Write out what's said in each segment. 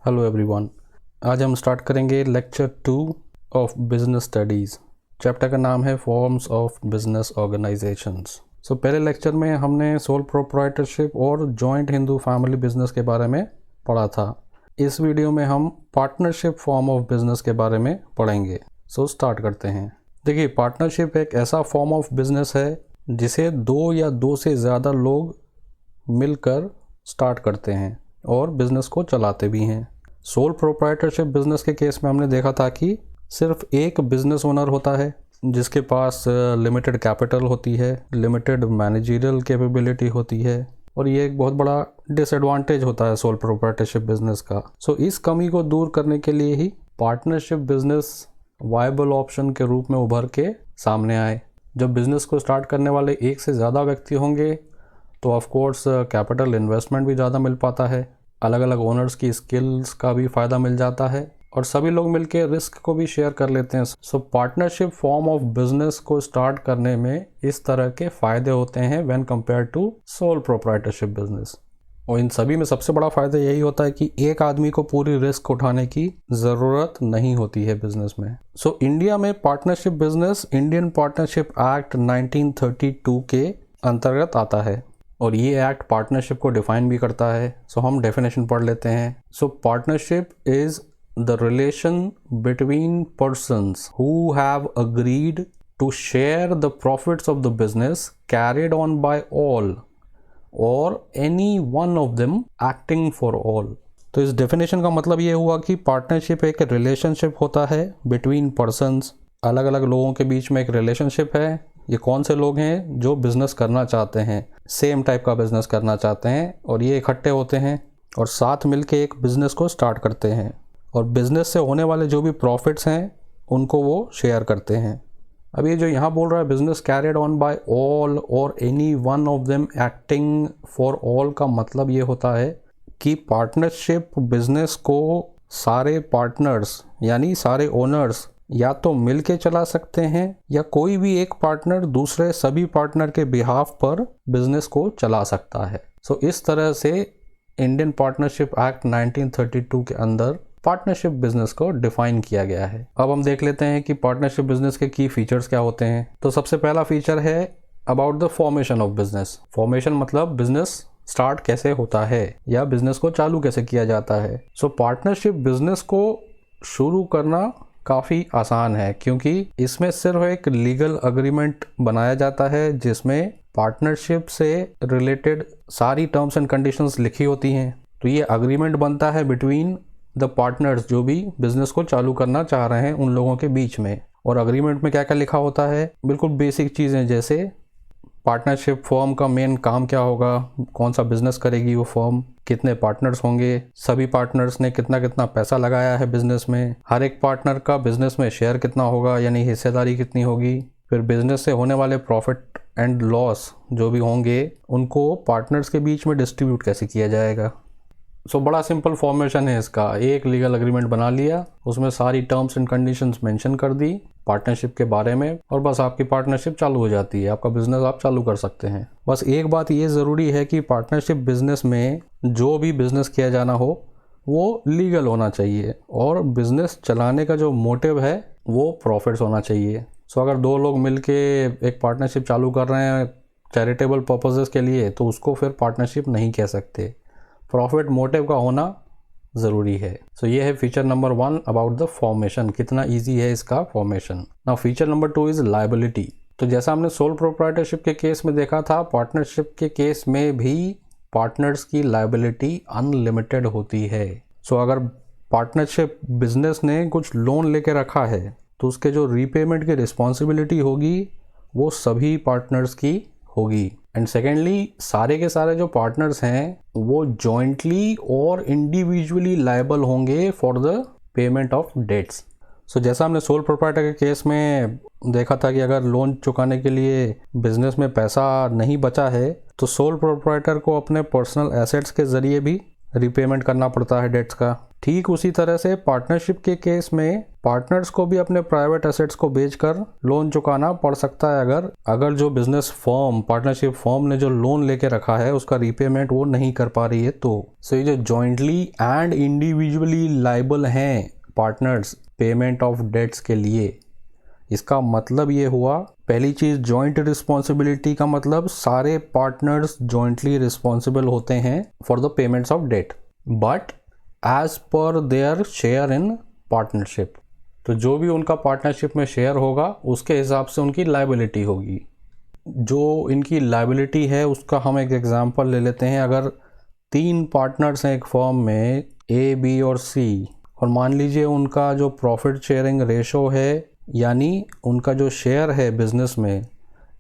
Hello everyone. आज हम start करेंगे lecture 2 of business studies. Chapter का नाम है फॉर्म्स ऑफ बिजनेस ऑर्गेनाइजेशंस। पहले लेक्चर में हमने सोल प्रोप्राइटरशिप और जॉइंट हिंदू फैमिली बिजनेस के बारे में पढ़ा था। इस वीडियो में हम पार्टनरशिप फॉर्म ऑफ बिजनेस के बारे में पढ़ेंगे। स्टार्ट करते हैं। देखिए, पार्टनरशिप एक ऐसा फॉर्म ऑफ बिजनेस है जिसे दो या दो से ज़्यादा लोग मिलकर स्टार्ट करते हैं और बिजनेस को चलाते भी हैं। सोल प्रोप्राइटरशिप बिजनेस के केस में हमने देखा था कि सिर्फ एक बिजनेस ओनर होता है जिसके पास लिमिटेड कैपिटल होती है, लिमिटेड मैनेजरियल कैपेबिलिटी होती है, और ये एक बहुत बड़ा डिसएडवांटेज होता है सोल प्रोप्राइटरशिप बिजनेस का। इस कमी को दूर करने के लिए ही पार्टनरशिप बिजनेस वायबल ऑप्शन के रूप में उभर के सामने आए। जब बिजनेस को स्टार्ट करने वाले एक से ज़्यादा व्यक्ति होंगे तो ऑफ कोर्स कैपिटल इन्वेस्टमेंट भी ज़्यादा मिल पाता है, अलग अलग ओनर्स की स्किल्स का भी फ़ायदा मिल जाता है और सभी लोग मिलके रिस्क को भी शेयर कर लेते हैं। पार्टनरशिप फॉर्म ऑफ बिजनेस को स्टार्ट करने में इस तरह के फ़ायदे होते हैं when compare to sole proprietorship business. और इन सभी में सबसे बड़ा फ़ायदा यही होता है कि एक आदमी को पूरी रिस्क उठाने की ज़रूरत नहीं होती है बिजनेस में। इंडिया में partnership business Indian partnership act 1932 के अंतर्गत आता है और ये एक्ट पार्टनरशिप को डिफाइन भी करता है। हम डेफिनेशन पढ़ लेते हैं। Partnership is the relation between persons who have agreed to share the profits of the business carried on by all or any one of them acting for all. तो इस डेफिनेशन का मतलब ये हुआ कि पार्टनरशिप एक रिलेशनशिप होता है बिटवीन पर्सन्स, अलग अलग लोगों के बीच में एक रिलेशनशिप है। ये कौन से लोग हैं जो बिजनेस करना चाहते हैं, सेम टाइप का बिजनेस करना चाहते हैं, और ये इकट्ठे होते हैं और साथ मिलके एक बिजनेस को स्टार्ट करते हैं और बिजनेस से होने वाले जो भी प्रॉफिट्स हैं उनको वो शेयर करते हैं। अब ये जो यहाँ बोल रहा है business carried on by all or any one of them acting for all, का मतलब ये होता है कि पार्टनरशिप बिजनेस को सारे पार्टनर्स यानी सारे ओनर्स या तो मिल के चला सकते हैं या कोई भी एक पार्टनर दूसरे सभी पार्टनर के बिहाफ पर बिजनेस को चला सकता है। इस तरह से इंडियन पार्टनरशिप एक्ट 1932 के अंदर पार्टनरशिप बिजनेस को डिफाइन किया गया है। अब हम देख लेते हैं कि पार्टनरशिप बिजनेस के की फीचर्स क्या होते हैं। तो सबसे पहला फीचर है about the formation of business. Formation मतलब बिजनेस स्टार्ट कैसे होता है या बिजनेस को चालू कैसे किया जाता है। पार्टनरशिप बिजनेस को शुरू करना काफ़ी आसान है क्योंकि इसमें सिर्फ एक लीगल अग्रीमेंट बनाया जाता है जिसमें पार्टनरशिप से रिलेटेड सारी टर्म्स एंड कंडीशंस लिखी होती हैं। तो ये अग्रीमेंट बनता है बिटवीन द पार्टनर्स जो भी बिजनेस को चालू करना चाह रहे हैं उन लोगों के बीच में। और अग्रीमेंट में क्या क्या लिखा होता है, बिल्कुल बेसिक चीज़ें जैसे पार्टनरशिप फर्म का मेन काम क्या होगा, कौन सा बिजनेस करेगी वो फर्म, कितने पार्टनर्स होंगे, सभी पार्टनर्स ने कितना कितना पैसा लगाया है बिजनेस में, हर एक पार्टनर का बिजनेस में शेयर कितना होगा यानी हिस्सेदारी कितनी होगी, फिर बिजनेस से होने वाले प्रॉफिट एंड लॉस जो भी होंगे उनको पार्टनर्स के बीच में डिस्ट्रीब्यूट कैसे किया जाएगा। बड़ा सिंपल फॉर्मेशन है इसका। एक लीगल अग्रीमेंट बना लिया, उसमें सारी टर्म्स एंड कंडीशंस मेंशन कर दी पार्टनरशिप के बारे में और बस आपकी पार्टनरशिप चालू हो जाती है, आपका बिजनेस आप चालू कर सकते हैं। बस एक बात ये ज़रूरी है कि पार्टनरशिप बिजनेस में जो भी बिजनेस किया जाना हो वो लीगल होना चाहिए और बिजनेस चलाने का जो मोटिव है वो प्रॉफिट्स होना चाहिए। अगर दो लोग मिलके एक पार्टनरशिप चालू कर रहे हैं चैरिटेबल पर्पसेस के लिए तो उसको फिर पार्टनरशिप नहीं कह सकते, प्रॉफिट मोटिव का होना ज़रूरी है। ये है feature number 1 about the formation, कितना इजी है इसका formation. Now feature number 2 is liability. तो जैसा हमने सोल प्रोप्राइटरशिप के केस में देखा था, पार्टनरशिप के केस में भी पार्टनर्स की लायबिलिटी अनलिमिटेड होती है। अगर पार्टनरशिप बिजनेस ने कुछ लोन लेके रखा है तो उसके जो रीपेमेंट की रिस्पॉन्सिबिलिटी होगी वो सभी पार्टनर्स की होगी। एंड सेकेंडली, सारे के सारे जो पार्टनर्स हैं वो जॉइंटली और इंडिविजुअली लायबल होंगे for the payment of debts. जैसा हमने सोल प्रोप्राइटर के केस में देखा था कि अगर लोन चुकाने के लिए बिजनेस में पैसा नहीं बचा है तो सोल प्रोप्राइटर को अपने पर्सनल एसेट्स के ज़रिए भी रीपेमेंट करना पड़ता है डेट्स का। ठीक उसी तरह से पार्टनरशिप के केस में पार्टनर्स को भी अपने प्राइवेट एसेट्स को बेचकर लोन चुकाना पड़ सकता है अगर जो बिजनेस फर्म पार्टनरशिप फर्म ने जो लोन लेके रखा है उसका रीपेमेंट वो नहीं कर पा रही है। तो ये जो जॉइंटली एंड इंडिविजुअली लायबल हैं पार्टनर्स पेमेंट ऑफ डेट्स के लिए, इसका मतलब ये हुआ, पहली चीज जॉइंट रिस्पॉन्सिबिलिटी का मतलब सारे पार्टनर्स जॉइंटली रिस्पॉन्सिबल होते हैं for the payments of debt but as per their share in partnership. तो जो भी उनका पार्टनरशिप में शेयर होगा उसके हिसाब से उनकी लायबिलिटी होगी। जो इनकी लायबिलिटी है उसका हम एक एग्जांपल ले लेते हैं। अगर 3 पार्टनर्स हैं एक फर्म में ए, बी और सी, और मान लीजिए उनका जो प्रॉफिट शेयरिंग रेशो है यानी उनका जो शेयर है बिजनेस में,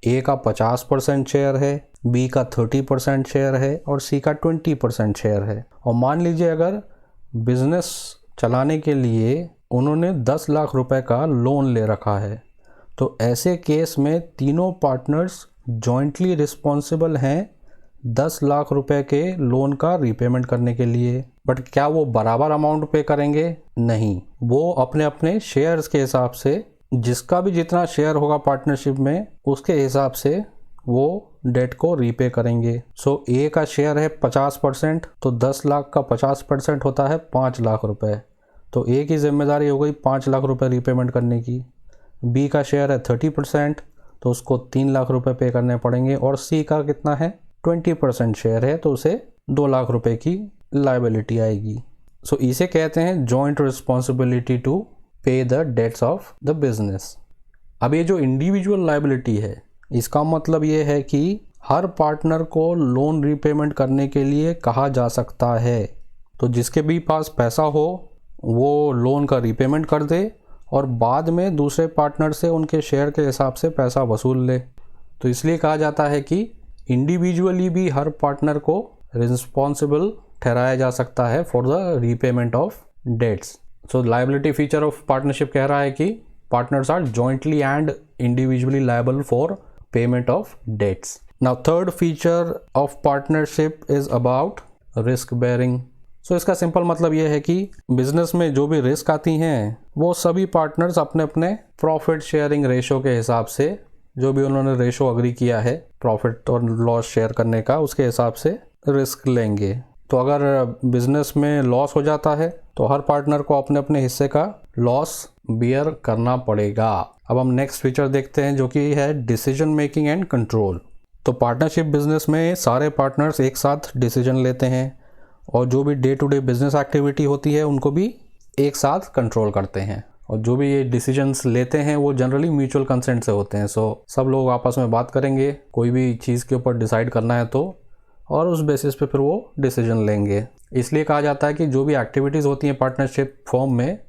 ए का 50% शेयर है, बी का 30% शेयर है और सी का 20% शेयर है। और मान लीजिए अगर बिजनेस चलाने के लिए उन्होंने 10 लाख रुपए का लोन ले रखा है, तो ऐसे केस में तीनों पार्टनर्स जॉइंटली रिस्पॉन्सिबल हैं 10 लाख रुपए के लोन का रीपेमेंट करने के लिए। बट क्या वो बराबर अमाउंट पे करेंगे? नहीं, वो अपने अपने शेयर्स के हिसाब से, जिसका भी जितना शेयर होगा पार्टनरशिप में उसके हिसाब से वो डेट को रीपे करेंगे। सो ए का शेयर है 50%, तो 10 लाख का 50% होता है 5 लाख रुपए। तो ए की जिम्मेदारी हो गई 5 लाख रुपए रीपेमेंट करने की। बी का शेयर है 30%, तो उसको 3 लाख रुपए पे करने पड़ेंगे। और सी का कितना है? 20% शेयर है, तो उसे 2 लाख रुपए की लायबिलिटी आएगी। सो इसे कहते हैं joint responsibility to pay the debts of the business. अब ये जो इंडिविजुअल लायबिलिटी है, इसका मतलब ये है कि हर पार्टनर को लोन रीपेमेंट करने के लिए कहा जा सकता है। तो जिसके भी पास पैसा हो वो लोन का रीपेमेंट कर दे और बाद में दूसरे पार्टनर से उनके शेयर के हिसाब से पैसा वसूल ले। तो इसलिए कहा जाता है कि इंडिविजुअली भी हर पार्टनर को रिस्पॉन्सिबल ठहराया जा सकता है for the repayment of debts. So liability feature of partnership कह रहा है कि partners are jointly and individually liable for payment of debts. Now third feature of partnership is about risk bearing. So इसका simple मतलब ये है कि business में जो भी रिस्क आती हैं वो सभी पार्टनर्स अपने अपने प्रॉफिट शेयरिंग रेशो के हिसाब से, जो भी उन्होंने रेशो अग्री किया है प्रॉफिट और लॉस शेयर करने का, उसके हिसाब से रिस्क लेंगे। तो अगर बिजनेस में लॉस हो जाता है तो हर पार्टनर को अपने अपने हिस्से का लॉस बियर करना पड़ेगा। अब हम नेक्स्ट फीचर देखते हैं जो कि है डिसीजन मेकिंग एंड कंट्रोल। तो पार्टनरशिप बिजनेस में सारे पार्टनर्स एक साथ डिसीजन लेते हैं और जो भी day to day business activity होती है उनको भी एक साथ कंट्रोल करते हैं। और जो भी ये डिसीजंस लेते हैं वो जनरली म्यूचुअल कंसेंट से होते हैं। सो सब लोग आपस में बात करेंगे कोई भी चीज़ के ऊपर डिसाइड करना है तो, और उस बेसिस पे फिर वो डिसीजन लेंगे। इसलिए कहा जाता है कि जो भी एक्टिविटीज़ होती हैं पार्टनरशिप फॉर्म में,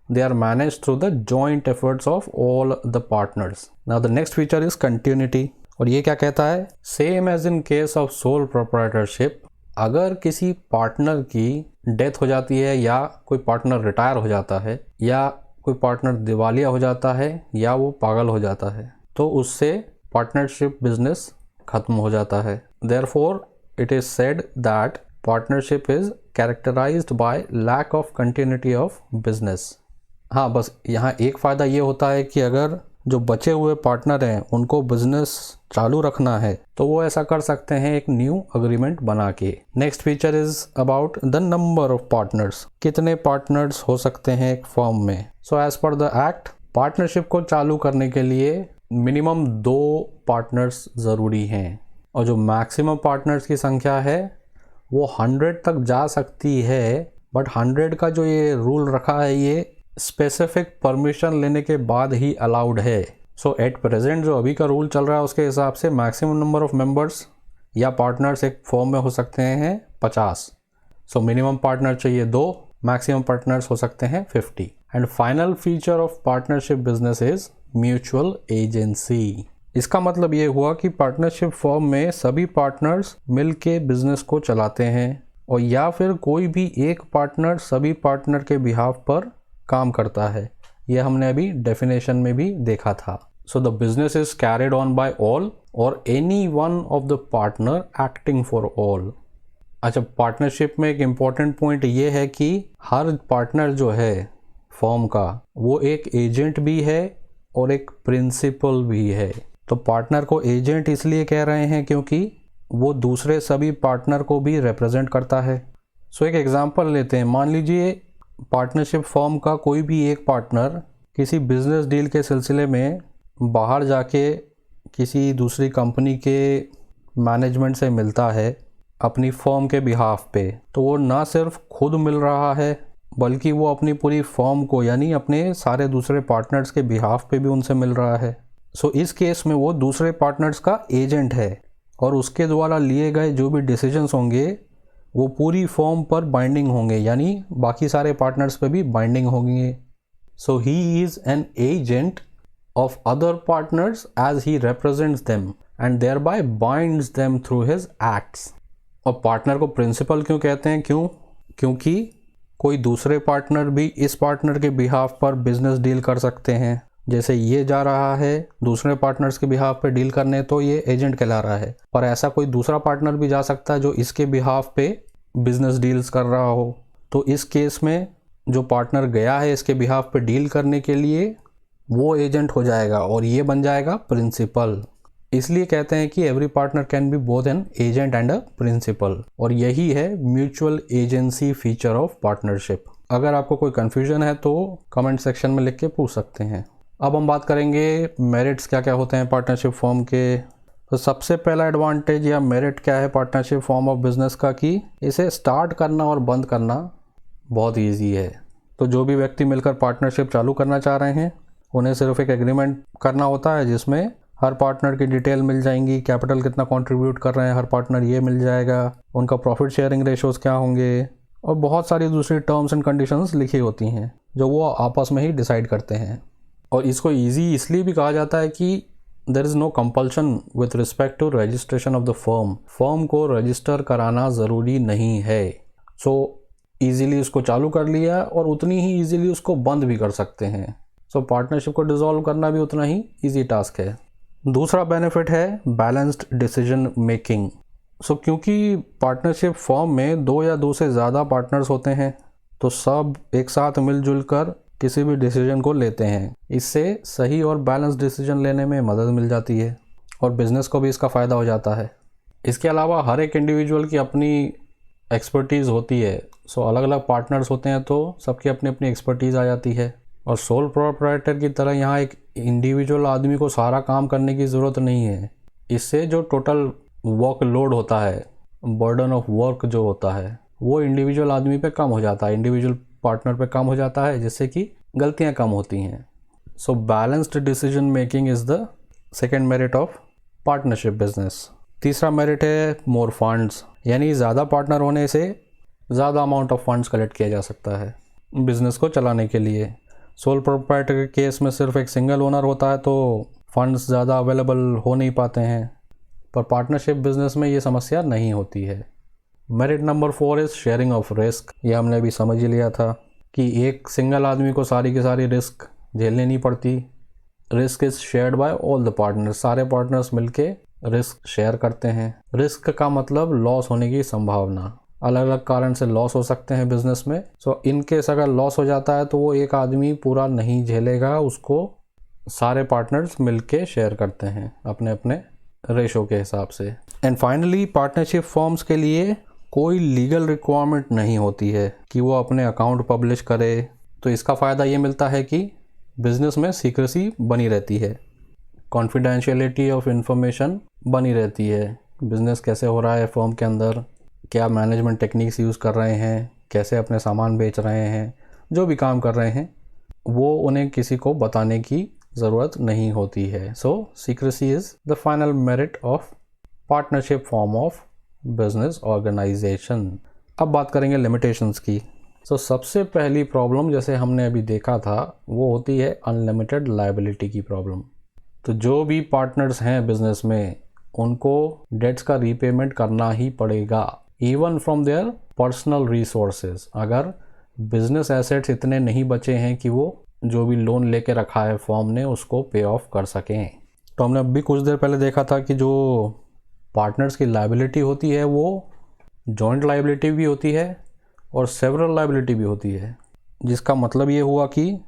they are manage through the joint efforts of all the partners. Now the next feature is continuity. और ये क्या कहता है? Same as in case of sole proprietorship, अगर किसी पार्टनर की डेथ हो जाती है या कोई पार्टनर रिटायर हो जाता है या कोई पार्टनर दिवालिया हो जाता है या वो पागल हो जाता है, तो उससे पार्टनरशिप बिजनेस खत्म हो जाता है। Therefore it is said that partnership is characterized by lack of continuity of business। हाँ, बस यहाँ एक फ़ायदा ये होता है कि अगर जो बचे हुए पार्टनर हैं उनको बिजनेस चालू रखना है तो वो ऐसा कर सकते हैं एक न्यू अग्रीमेंट बना के। Next feature is about the number of partners. कितने पार्टनर्स हो सकते हैं एक फर्म में? So as per the act, partnership को चालू करने के लिए मिनिमम 2 पार्टनर्स ज़रूरी हैं और जो मैक्सिमम पार्टनर्स की संख्या है वो 100 तक जा सकती है। बट 100 का जो ये रूल रखा है ये स्पेसिफिक परमिशन लेने के बाद ही अलाउड है। सो एट प्रेजेंट जो अभी का रूल चल रहा है उसके हिसाब से मैक्सिमम नंबर ऑफ मेंबर्स या पार्टनर्स एक फर्म में हो सकते हैं 50। सो मिनिमम पार्टनर चाहिए 2, मैक्सिमम पार्टनर्स हो सकते हैं 50। And final feature of partnership business is mutual agency. इसका मतलब ये हुआ कि पार्टनरशिप फर्म में सभी पार्टनर्स मिलके बिजनेस को चलाते हैं और या फिर कोई भी एक पार्टनर सभी पार्टनर के बिहाफ पर काम करता है। यह हमने अभी डेफिनेशन में भी देखा था। So the business is carried on by all or any one of the partner acting for all. अच्छा, पार्टनरशिप में एक इम्पॉर्टेंट पॉइंट ये है कि हर पार्टनर जो है फर्म का वो एक एजेंट भी है और एक प्रिंसिपल भी है। तो पार्टनर को एजेंट इसलिए कह रहे हैं क्योंकि वो दूसरे सभी पार्टनर को भी रिप्रेजेंट करता है। सो एक एग्जांपल लेते हैं। मान लीजिए पार्टनरशिप फर्म का कोई भी एक पार्टनर किसी बिजनेस डील के सिलसिले में बाहर जाके किसी दूसरी कंपनी के मैनेजमेंट से मिलता है अपनी फर्म के बिहाफ पे, तो वो ना सिर्फ खुद मिल रहा है बल्कि वो अपनी पूरी फर्म को यानी अपने सारे दूसरे पार्टनर्स के बिहाफ पे भी उनसे मिल रहा है। सो इस केस में वो दूसरे पार्टनर्स का एजेंट है और उसके द्वारा लिए गए जो भी डिसीजंस होंगे वो पूरी फर्म पर बाइंडिंग होंगे, यानी बाकी सारे पार्टनर्स पे भी बाइंडिंग होंगे। So he is an agent of other partners as he represents them and thereby binds them through his acts। और पार्टनर को प्रिंसिपल क्यों कहते हैं? क्योंकि कोई दूसरे पार्टनर भी इस पार्टनर के बिहाफ पर बिजनेस डील कर सकते हैं। जैसे ये जा रहा है दूसरे पार्टनर्स के बिहाफ पे डील करने, तो ये एजेंट कहला रहा है, पर ऐसा कोई दूसरा पार्टनर भी जा सकता है जो इसके बिहाफ पे बिजनेस डील्स कर रहा हो। तो इस केस में जो पार्टनर गया है इसके बिहाफ पे डील करने के लिए वो एजेंट हो जाएगा और ये बन जाएगा प्रिंसिपल। इसलिए कहते हैं कि every partner can be both an agent and a principal, और यही है mutual agency feature of partnership. अगर आपको कोई कन्फ्यूजन है तो कमेंट सेक्शन में लिख के पूछ सकते हैं। अब हम बात करेंगे मेरिट्स क्या क्या होते हैं पार्टनरशिप फॉर्म के। तो सबसे पहला एडवांटेज या मेरिट क्या है पार्टनरशिप फॉर्म ऑफ बिजनेस का, कि इसे स्टार्ट करना और बंद करना बहुत ईजी है। तो जो भी व्यक्ति मिलकर पार्टनरशिप चालू करना चाह रहे हैं उन्हें सिर्फ एक एग्रीमेंट करना होता है जिसमें हर पार्टनर की डिटेल मिल जाएंगी, कैपिटल कितना कंट्रीब्यूट कर रहे हैं हर पार्टनर ये मिल जाएगा, उनका प्रॉफिट शेयरिंग रेशोज़ क्या होंगे, और बहुत सारी दूसरी टर्म्स एंड कंडीशंस लिखी होती हैं जो वो आपस में ही डिसाइड करते हैं। और इसको ईजी इसलिए भी कहा जाता है कि there is no compulsion with respect to registration of the firm को रजिस्टर कराना ज़रूरी नहीं है। सो ईजीली उसको चालू कर लिया और उतनी ही ईजीली उसको बंद भी कर सकते हैं। सो पार्टनरशिप को डिसॉल्व करना भी उतना ही इजी टास्क है। दूसरा बेनिफिट है बैलेंस्ड डिसीजन मेकिंग। सो क्योंकि पार्टनरशिप फॉर्म में दो या दो से ज़्यादा पार्टनर्स होते हैं तो सब एक साथ मिलजुल कर किसी भी डिसीजन को लेते हैं। इससे सही और बैलेंस्ड डिसीजन लेने में मदद मिल जाती है और बिज़नेस को भी इसका फ़ायदा हो जाता है। इसके अलावा हर एक इंडिविजुअल की अपनी एक्सपर्टीज़ होती है। सो अलग अलग पार्टनर्स होते हैं तो सबकी अपनी अपनी एक्सपर्टीज़ आ जाती है। और सोल प्रोप्राइटर की तरह यहाँ एक इंडिविजुअल आदमी को सारा काम करने की ज़रूरत नहीं है। इससे जो टोटल वर्क लोड होता है, बर्डन ऑफ वर्क जो होता है, वो इंडिविजुअल आदमी पे कम हो जाता है, इंडिविजुअल पार्टनर पे कम हो जाता है, जिससे कि गलतियाँ कम होती हैं। So balanced decision making is the second merit of partnership business. तीसरा मेरिट है मोर फंड्स, यानी ज़्यादा पार्टनर होने से ज़्यादा अमाउंट ऑफ फंड्स कलेक्ट किया जा सकता है बिज़नेस को चलाने के लिए। सोल प्रोप्राइटर के केस में सिर्फ एक सिंगल ओनर होता है तो फंड्स ज़्यादा अवेलेबल हो नहीं पाते हैं, पर पार्टनरशिप बिजनेस में ये समस्या नहीं होती है। Merit number 4 is sharing of risk. ये हमने अभी समझ ही लिया था कि एक सिंगल आदमी को सारी की सारी रिस्क झेलनी नहीं पड़ती। Risk is shared by all the partners, सारे पार्टनर्स मिलके रिस्क शेयर करते हैं। रिस्क का मतलब लॉस होने की संभावना, अलग अलग कारण से लॉस हो सकते हैं बिजनेस में। सो इन केस अगर लॉस हो जाता है तो वो एक आदमी पूरा नहीं झेलेगा, उसको सारे पार्टनर्स मिलके शेयर करते हैं अपने अपने रेशो के हिसाब से। एंड फाइनली पार्टनरशिप फॉर्म्स के लिए कोई लीगल रिक्वायरमेंट नहीं होती है कि वो अपने अकाउंट पब्लिश करे। तो इसका फ़ायदा ये मिलता है कि बिजनेस में सीक्रेसी बनी रहती है, कॉन्फिडेंशियलिटी ऑफ इंफॉर्मेशन बनी रहती है। बिजनेस कैसे हो रहा है फर्म के अंदर, क्या मैनेजमेंट टेक्निक्स यूज़ कर रहे हैं, कैसे अपने सामान बेच रहे हैं, जो भी काम कर रहे हैं वो उन्हें किसी को बताने की ज़रूरत नहीं होती है। So secrecy is the final merit of partnership form of business organisation. अब बात करेंगे लिमिटेशंस की। सो सबसे पहली प्रॉब्लम जैसे हमने अभी देखा था वो होती है अनलिमिटेड लायबिलिटी की प्रॉब्लम। तो जो भी पार्टनर्स हैं बिजनेस में उनको डेट्स का रीपेमेंट करना ही पड़ेगा, even from their personal resources. अगर बिजनेस एसेट्स इतने नहीं बचे हैं कि वो जो भी लोन लेके रखा है फर्म ने उसको पे ऑफ कर सकें। तो हमने अभी कुछ देर पहले देखा था कि जो पार्टनर्स की लायबिलिटी होती है वो जॉइंट लायबिलिटी भी होती है और सेवरल लायबिलिटी भी होती है, जिसका मतलब ये हुआ कि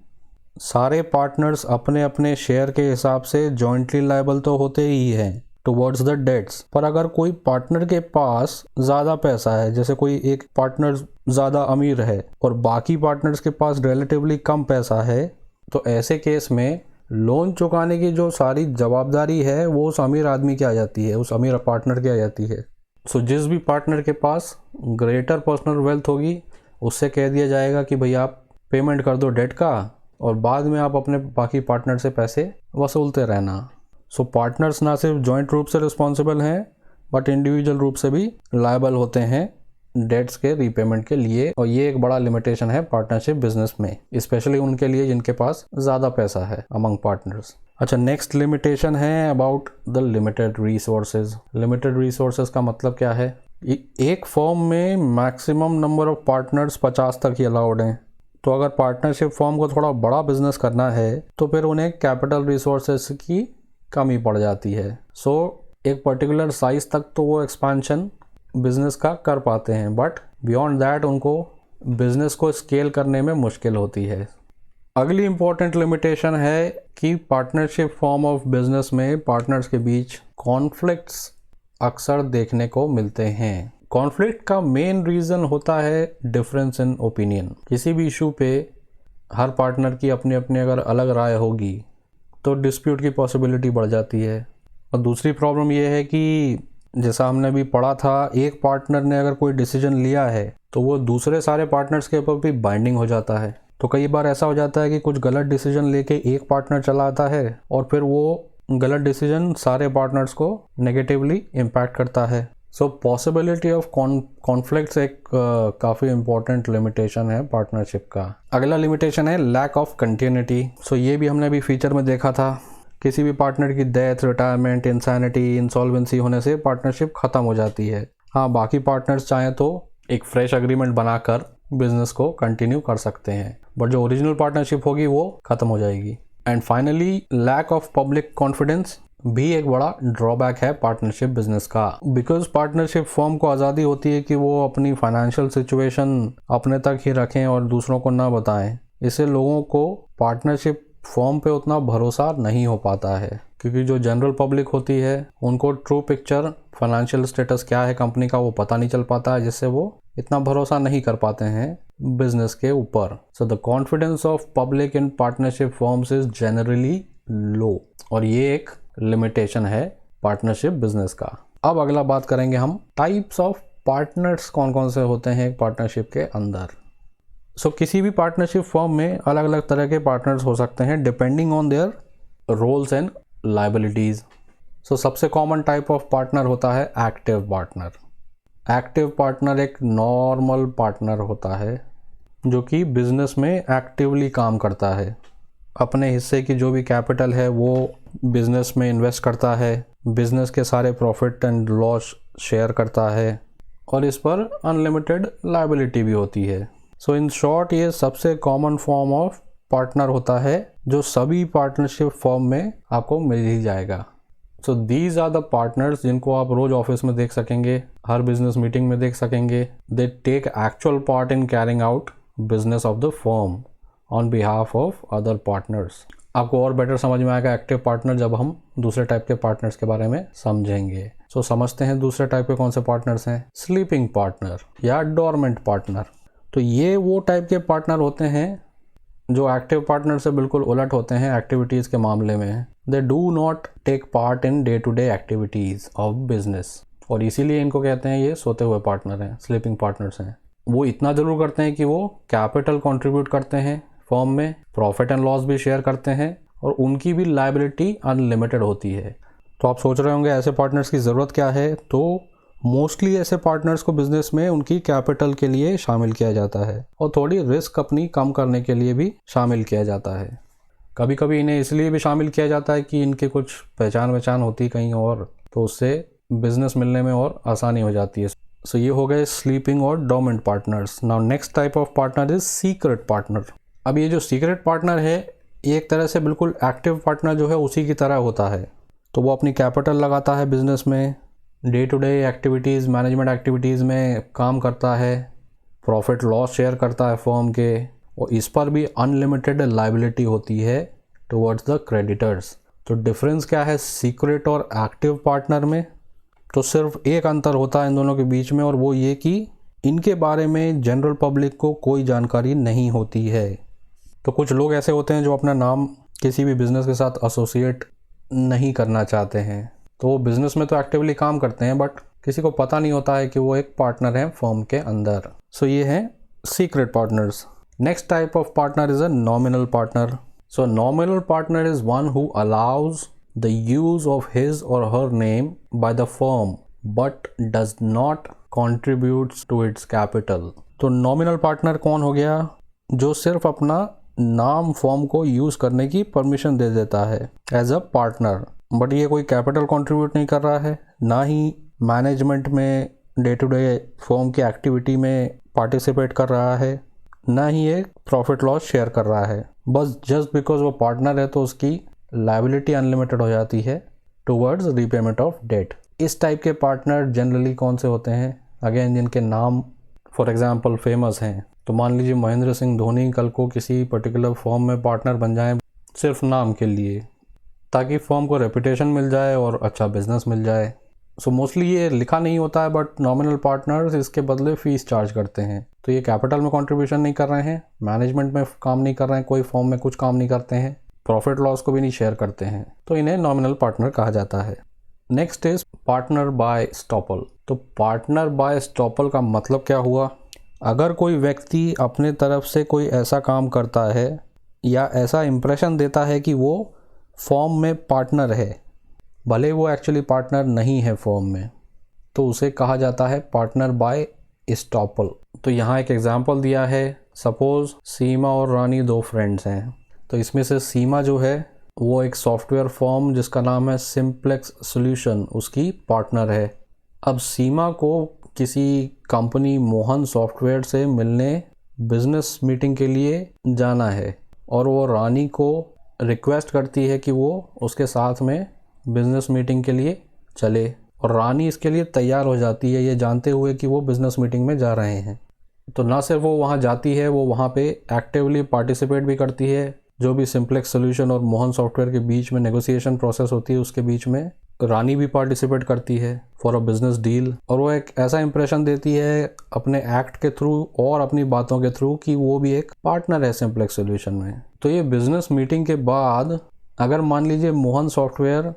सारे पार्टनर्स अपने अपने शेयर के हिसाब से जॉइंटली लायबल तो होते ही हैं टुवर्ड्स द डेट्स। पर अगर कोई पार्टनर के पास ज़्यादा पैसा है, जैसे कोई एक पार्टनर ज़्यादा अमीर है और बाकी पार्टनर्स के पास रिलेटिवली कम पैसा है, तो ऐसे केस में लोन चुकाने की जो सारी जवाबदारी है वो उस अमीर आदमी की आ जाती है, उस अमीर पार्टनर की आ जाती है। सो जिस भी पार्टनर के पास ग्रेटर पर्सनल वेल्थ होगी उससे कह दिया जाएगा कि भाई आप पेमेंट कर दो डेट का और बाद में आप अपने बाकी पार्टनर से पैसे वसूलते रहना। सो पार्टनर्स ना सिर्फ जॉइंट रूप से रिस्पॉन्सिबल हैं बट इंडिविजुअल रूप से भी लायबल होते हैं डेट्स के रीपेमेंट के लिए, और ये एक बड़ा लिमिटेशन है पार्टनरशिप बिजनेस में, स्पेशली उनके लिए जिनके पास ज़्यादा पैसा है अमंग पार्टनर्स। अच्छा, नेक्स्ट लिमिटेशन है about the limited resources. Limited resources का मतलब क्या है? एक फर्म में मैक्सिमम नंबर ऑफ पार्टनर्स 50 तक ही अलाउड हैं। तो अगर पार्टनरशिप फर्म को थोड़ा बड़ा बिजनेस करना है तो फिर उन्हें कैपिटल रिसोर्सेज की कमी पड़ जाती है। सो एक पर्टिकुलर साइज तक तो वो एक्सपेंशन बिजनेस का कर पाते हैं, बट बियॉन्ड दैट उनको बिजनेस को स्केल करने में मुश्किल होती है। अगली इम्पोर्टेंट लिमिटेशन है कि पार्टनरशिप फॉर्म ऑफ बिजनेस में पार्टनर्स के बीच कॉन्फ्लिक्ट्स अक्सर देखने को मिलते हैं। कॉन्फ्लिक्ट का मेन रीज़न होता है डिफरेंस इन ओपिनियन। किसी भी इशू पे हर पार्टनर की अपनी अपनी अगर अलग राय होगी तो डिस्प्यूट की पॉसिबिलिटी बढ़ जाती है। और दूसरी प्रॉब्लम ये है कि जैसा हमने अभी पढ़ा था, एक पार्टनर ने अगर कोई डिसीजन लिया है तो वो दूसरे सारे पार्टनर्स के ऊपर भी बाइंडिंग हो जाता है। तो कई बार ऐसा हो जाता है कि कुछ गलत डिसीजन लेके एक पार्टनर चला आता है और फिर वो गलत डिसीजन सारे पार्टनर्स को नेगेटिवली इम्पैक्ट करता है। सो पॉसिबिलिटी ऑफ कॉन्फ्लिक्ट्स एक काफ़ी इम्पोर्टेंट लिमिटेशन है पार्टनरशिप का। अगला लिमिटेशन है लैक ऑफ कंटिन्यूटी। सो ये भी हमने अभी फीचर में देखा था। किसी भी पार्टनर की डेथ, रिटायरमेंट, इंसैनिटी, इंसॉल्वेंसी होने से पार्टनरशिप ख़त्म हो जाती है। हाँ, बाकी पार्टनर्स चाहें तो एक फ्रेश एग्रीमेंट बनाकर बिजनेस को कंटिन्यू कर सकते हैं, बट जो ओरिजिनल पार्टनरशिप होगी वो ख़त्म हो जाएगी। And finally lack of public confidence भी एक बड़ा ड्रॉबैक है पार्टनरशिप बिजनेस का, बिकॉज पार्टनरशिप फर्म को आज़ादी होती है कि वो अपनी फाइनेंशियल सिचुएशन अपने तक ही रखें और दूसरों को ना बताएं। इससे लोगों को पार्टनरशिप फर्म पे उतना भरोसा नहीं हो पाता है, क्योंकि जो जनरल पब्लिक होती है उनको ट्रू पिक्चर फाइनेंशियल स्टेटस क्या है कंपनी का वो पता नहीं चल पाता है, जिससे वो इतना भरोसा नहीं कर पाते हैं बिजनेस के ऊपर। So the confidence of public in partnership firms is generally लो, और ये एक लिमिटेशन है पार्टनरशिप बिजनेस का। अब अगला बात करेंगे हम टाइप्स ऑफ पार्टनर्स कौन कौन से होते हैं एक पार्टनरशिप के अंदर। सो किसी भी पार्टनरशिप फर्म में अलग अलग तरह के पार्टनर्स हो सकते हैं depending on their roles and liabilities. So सबसे कॉमन टाइप ऑफ पार्टनर होता है एक्टिव पार्टनर। एक्टिव पार्टनर एक नॉर्मल पार्टनर होता है जो कि बिजनेस में एक्टिवली काम करता है, अपने हिस्से की जो भी कैपिटल है वो बिजनेस में इन्वेस्ट करता है, बिजनेस के सारे प्रॉफिट एंड लॉस शेयर करता है, और इस पर अनलिमिटेड लायबिलिटी भी होती है। सो इन शॉर्ट ये सबसे कॉमन फॉर्म ऑफ पार्टनर होता है जो सभी पार्टनरशिप फॉर्म में आपको मिल ही जाएगा। So these are the partners जिनको आप रोज ऑफिस में देख सकेंगे, हर बिजनेस मीटिंग में देख सकेंगे। They take actual part in carrying out business of the firm on behalf of other partners. आपको और बेटर समझ में आएगा एक्टिव पार्टनर जब हम दूसरे टाइप के पार्टनर्स के बारे में समझेंगे। सो समझते हैं दूसरे टाइप के कौन से पार्टनर्स हैं। स्लीपिंग पार्टनर या डोरमेंट पार्टनर। तो ये वो टाइप के पार्टनर होते हैं जो एक्टिव पार्टनर से बिल्कुल उलट होते हैं एक्टिविटीज़ के मामले में। They do not take part in day to day activities of business, और इसीलिए इनको कहते हैं ये सोते हुए पार्टनर हैं, स्लीपिंग पार्टनर्स हैं। वो इतना ज़रूर करते हैं कि वो कैपिटल कंट्रीब्यूट करते हैं फर्म में, प्रॉफिट एंड लॉस भी शेयर करते हैं, और उनकी भी लायबिलिटी अनलिमिटेड होती है। तो आप सोच रहे होंगे ऐसे पार्टनर्स की ज़रूरत क्या है। तो मोस्टली ऐसे पार्टनर्स को बिजनेस में उनकी कैपिटल के लिए शामिल किया जाता है और थोड़ी रिस्क अपनी कम करने के लिए भी शामिल किया जाता है। कभी कभी इन्हें इसलिए भी शामिल किया जाता है कि इनके कुछ पहचान वहचान कहीं और, तो उससे बिजनेस मिलने में और आसानी हो जाती है। सो ये हो गए स्लीपिंग और dormant partners. Now next type of partner is secret partner. अब ये जो सीक्रेट पार्टनर है एक तरह से बिल्कुल एक्टिव पार्टनर जो है उसी की तरह होता है। तो वो अपनी कैपिटल लगाता है बिजनेस में, day to day activities, management activities में काम करता है, प्रॉफिट लॉस शेयर करता है फर्म के, और इस पर भी अनलिमिटेड लायबिलिटी होती है टुवर्ड्स द क्रेडिटर्स। तो डिफरेंस क्या है सीक्रेट और एक्टिव पार्टनर में? तो सिर्फ एक अंतर होता है इन दोनों के बीच में, और वो ये कि इनके बारे में जनरल पब्लिक को कोई जानकारी नहीं होती है। तो कुछ लोग ऐसे होते हैं जो अपना नाम किसी भी बिज़नेस के साथ एसोसिएट नहीं करना चाहते हैं, तो वो बिज़नेस में तो एक्टिवली काम करते हैं बट किसी को पता नहीं होता है कि वो एक पार्टनर हैं फर्म के अंदर। सो ये हैं secret partners. Next type of partner is a nominal partner. So nominal partner is one who allows the use of his or her name by the firm but does not contributes to its capital। तो nominal partner कौन हो गया? जो सिर्फ अपना नाम firm को use करने की परमिशन दे देता है एज अ पार्टनर, बट ये कोई कैपिटल कंट्रीब्यूट नहीं कर रहा है, ना ही मैनेजमेंट में डे टू डे फर्म की एक्टिविटी में पार्टिसिपेट कर रहा है, ना ही ये प्रॉफिट लॉस शेयर कर रहा है। बस जस्ट बिकॉज वो पार्टनर है तो उसकी लायबिलिटी अनलिमिटेड हो जाती है टुवर्ड्स रीपेमेंट ऑफ डेट। इस टाइप के पार्टनर जनरली कौन से होते हैं? अगेन जिनके नाम फॉर एग्जांपल फेमस हैं। तो मान लीजिए महेंद्र सिंह धोनी कल को किसी पर्टिकुलर फर्म में पार्टनर बन जाएं सिर्फ नाम के लिए, ताकि फर्म को रेपुटेशन मिल जाए और अच्छा बिजनेस मिल जाए। सो मोस्टली ये लिखा नहीं होता है बट नॉमिनल पार्टनर्स इसके बदले फीस चार्ज करते हैं। तो ये कैपिटल में कंट्रीब्यूशन नहीं कर रहे हैं, मैनेजमेंट में काम नहीं कर रहे हैं, कोई फर्म में कुछ काम नहीं करते हैं, प्रॉफिट लॉस को भी नहीं शेयर करते हैं, तो इन्हें नॉमिनल पार्टनर कहा जाता है। Next is partner by estoppel. तो पार्टनर बाय स्टॉपल का मतलब क्या हुआ? अगर कोई व्यक्ति अपने तरफ से कोई ऐसा काम करता है या ऐसा इंप्रेशन देता है कि वो फर्म में पार्टनर है, भले वो एक्चुअली पार्टनर नहीं है फर्म में, तो उसे कहा जाता है पार्टनर बाय स्टॉपल। तो यहाँ एक एग्जांपल दिया है, सपोज सीमा और रानी दो फ्रेंड्स हैं। तो इसमें से सीमा जो है वो एक सॉफ्टवेयर फर्म जिसका नाम है सिंप्लेक्स सॉल्यूशन, उसकी पार्टनर है। अब सीमा को किसी कंपनी मोहन सॉफ्टवेयर से मिलने बिजनेस मीटिंग के लिए जाना है, और वो रानी को रिक्वेस्ट करती है कि वो उसके साथ में बिजनेस मीटिंग के लिए चले, और रानी इसके लिए तैयार हो जाती है ये जानते हुए कि वो बिजनेस मीटिंग में जा रहे हैं। तो ना सिर्फ वो वहाँ जाती है, वो वहाँ पे एक्टिवली पार्टिसिपेट भी करती है। जो भी सिंप्लेक्स सॉल्यूशन और मोहन सॉफ्टवेयर के बीच में नेगोशिएशन प्रोसेस होती है उसके बीच में रानी भी पार्टिसिपेट करती है फॉर अ बिजनेस डील, और वो एक ऐसा इंप्रेशन देती है अपने एक्ट के थ्रू और अपनी बातों के थ्रू कि वो भी एक पार्टनर है सिंप्लेक्स सॉल्यूशन में। तो ये बिजनेस मीटिंग के बाद अगर मान लीजिए मोहन सॉफ्टवेयर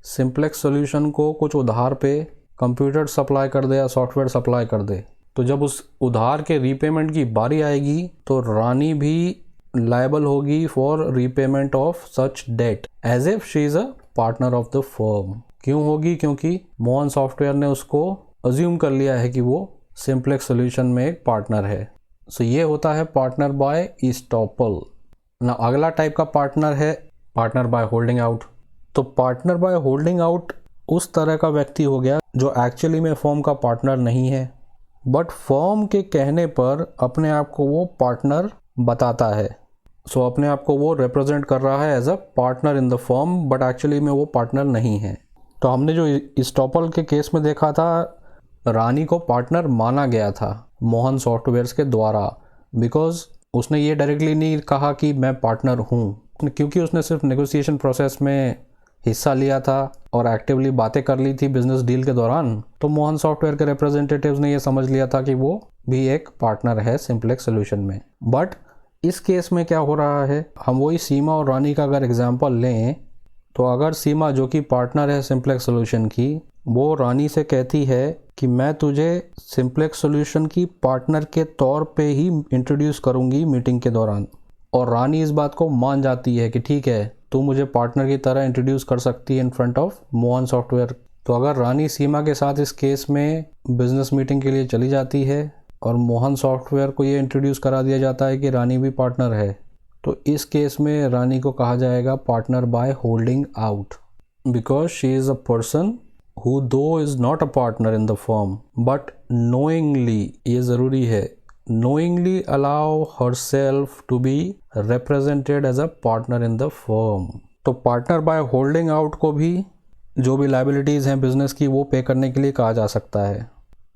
सिंप्लेक्स सॉल्यूशन को कुछ उधार पे कंप्यूटर सप्लाई कर दे या सॉफ्टवेयर सप्लाई कर दे, तो जब उस उधार के रीपेमेंट की बारी आएगी तो रानी भी लायबल होगी for repayment of such debt as if she is a partner of the firm. क्यों होगी? क्योंकि मोहन सॉफ्टवेयर ने उसको अज्यूम कर लिया है कि वो सिंप्लेक्स सॉल्यूशन में एक पार्टनर है। सो ये होता है पार्टनर बाय ईस्टॉपल। ना अगला टाइप का पार्टनर है पार्टनर बाय होल्डिंग आउट। तो पार्टनर बाय होल्डिंग आउट उस तरह का व्यक्ति हो गया जो एक्चुअली में फर्म का पार्टनर नहीं है, बट फर्म के कहने पर अपने आप को वो पार्टनर बताता है। सो अपने आप को वो रिप्रेजेंट कर रहा है as a partner in the firm, but actually में वो पार्टनर नहीं है। तो हमने जो ईस्टॉपल के केस में देखा था, रानी को पार्टनर माना गया था मोहन सॉफ्टवेयर्स के द्वारा, बिकॉज उसने ये डायरेक्टली नहीं कहा कि मैं पार्टनर हूँ, क्योंकि उसने सिर्फ नेगोशिएशन प्रोसेस में हिस्सा लिया था और एक्टिवली बातें कर ली थी बिजनेस डील के दौरान। तो मोहन सॉफ्टवेयर के रिप्रेजेंटेटिव्स ने ये समझ लिया था कि वो भी एक पार्टनर है सिंप्लेक्स सॉल्यूशन में। बट इस केस में क्या हो रहा है, हम वही सीमा और रानी का अगर एग्जांपल लें, तो अगर सीमा जो कि पार्टनर है सिंप्लेक्स सॉल्यूशन की, वो रानी से कहती है कि मैं तुझे सिंप्लेक्स सॉल्यूशन की पार्टनर के तौर पे ही इंट्रोड्यूस करूंगी मीटिंग के दौरान, और रानी इस बात को मान जाती है कि ठीक है तू मुझे पार्टनर की तरह इंट्रोड्यूस कर सकती है in front of Mohan software. तो अगर रानी सीमा के साथ इस केस में बिजनेस मीटिंग के लिए चली जाती है और मोहन सॉफ्टवेयर को ये इंट्रोड्यूस करा दिया जाता है कि रानी भी पार्टनर है, तो इस केस में रानी को कहा जाएगा partner by holding out, because she is a person who though is not a partner in the firm but knowingly, ये ज़रूरी है, knowingly allow herself to be represented as a partner in the firm। तो partner by holding out को भी जो भी liabilities हैं business की वो पे करने के लिए कहा जा सकता है।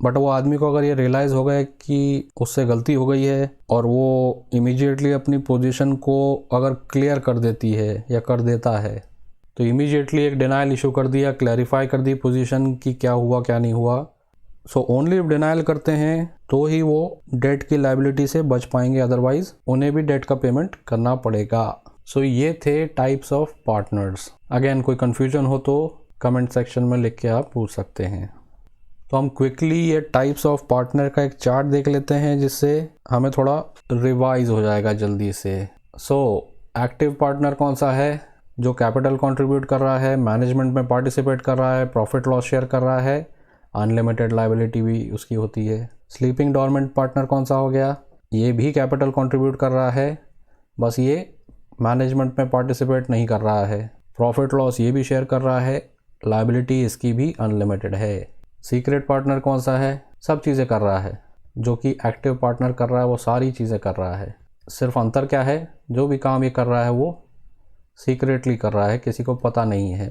बट वो आदमी को अगर ये रियलाइज़ हो गया कि उससे गलती हो गई है और वो इमीडिएटली अपनी पोजीशन को अगर क्लियर कर देती है या कर देता है, तो इमीडिएटली एक डिनाइल इशू कर दिया, क्लैरिफाई कर दी पोजीशन की क्या हुआ क्या नहीं हुआ। सो ओनली डिनाइल करते हैं तो ही वो डेट की लाइबिलिटी से बच पाएंगे, अदरवाइज उन्हें भी डेट का पेमेंट करना पड़ेगा। सो ये थे टाइप्स ऑफ पार्टनर्स। अगेन कोई कन्फ्यूजन हो तो कमेंट सेक्शन में लिख के आप पूछ सकते हैं। तो हम क्विकली ये टाइप्स ऑफ पार्टनर का एक चार्ट देख लेते हैं जिससे हमें थोड़ा रिवाइज हो जाएगा जल्दी से। सो एक्टिव पार्टनर कौन सा है? जो कैपिटल कंट्रीब्यूट कर रहा है, मैनेजमेंट में पार्टिसिपेट कर रहा है, प्रॉफिट लॉस शेयर कर रहा है, अनलिमिटेड लाइबिलिटी भी उसकी होती है। स्लीपिंग डॉर्मेंट पार्टनर कौन सा हो गया? ये भी कैपिटल कंट्रीब्यूट कर रहा है, बस ये मैनेजमेंट में पार्टिसिपेट नहीं कर रहा है। प्रॉफिट लॉस ये भी शेयर कर रहा है, लाइबिलिटी इसकी भी अनलिमिटेड है। सीक्रेट पार्टनर कौन सा है? सब चीज़ें कर रहा है, जो कि एक्टिव पार्टनर कर रहा है वो सारी चीज़ें कर रहा है। सिर्फ अंतर क्या है? जो भी काम ये कर रहा है वो सीक्रेटली कर रहा है, किसी को पता नहीं है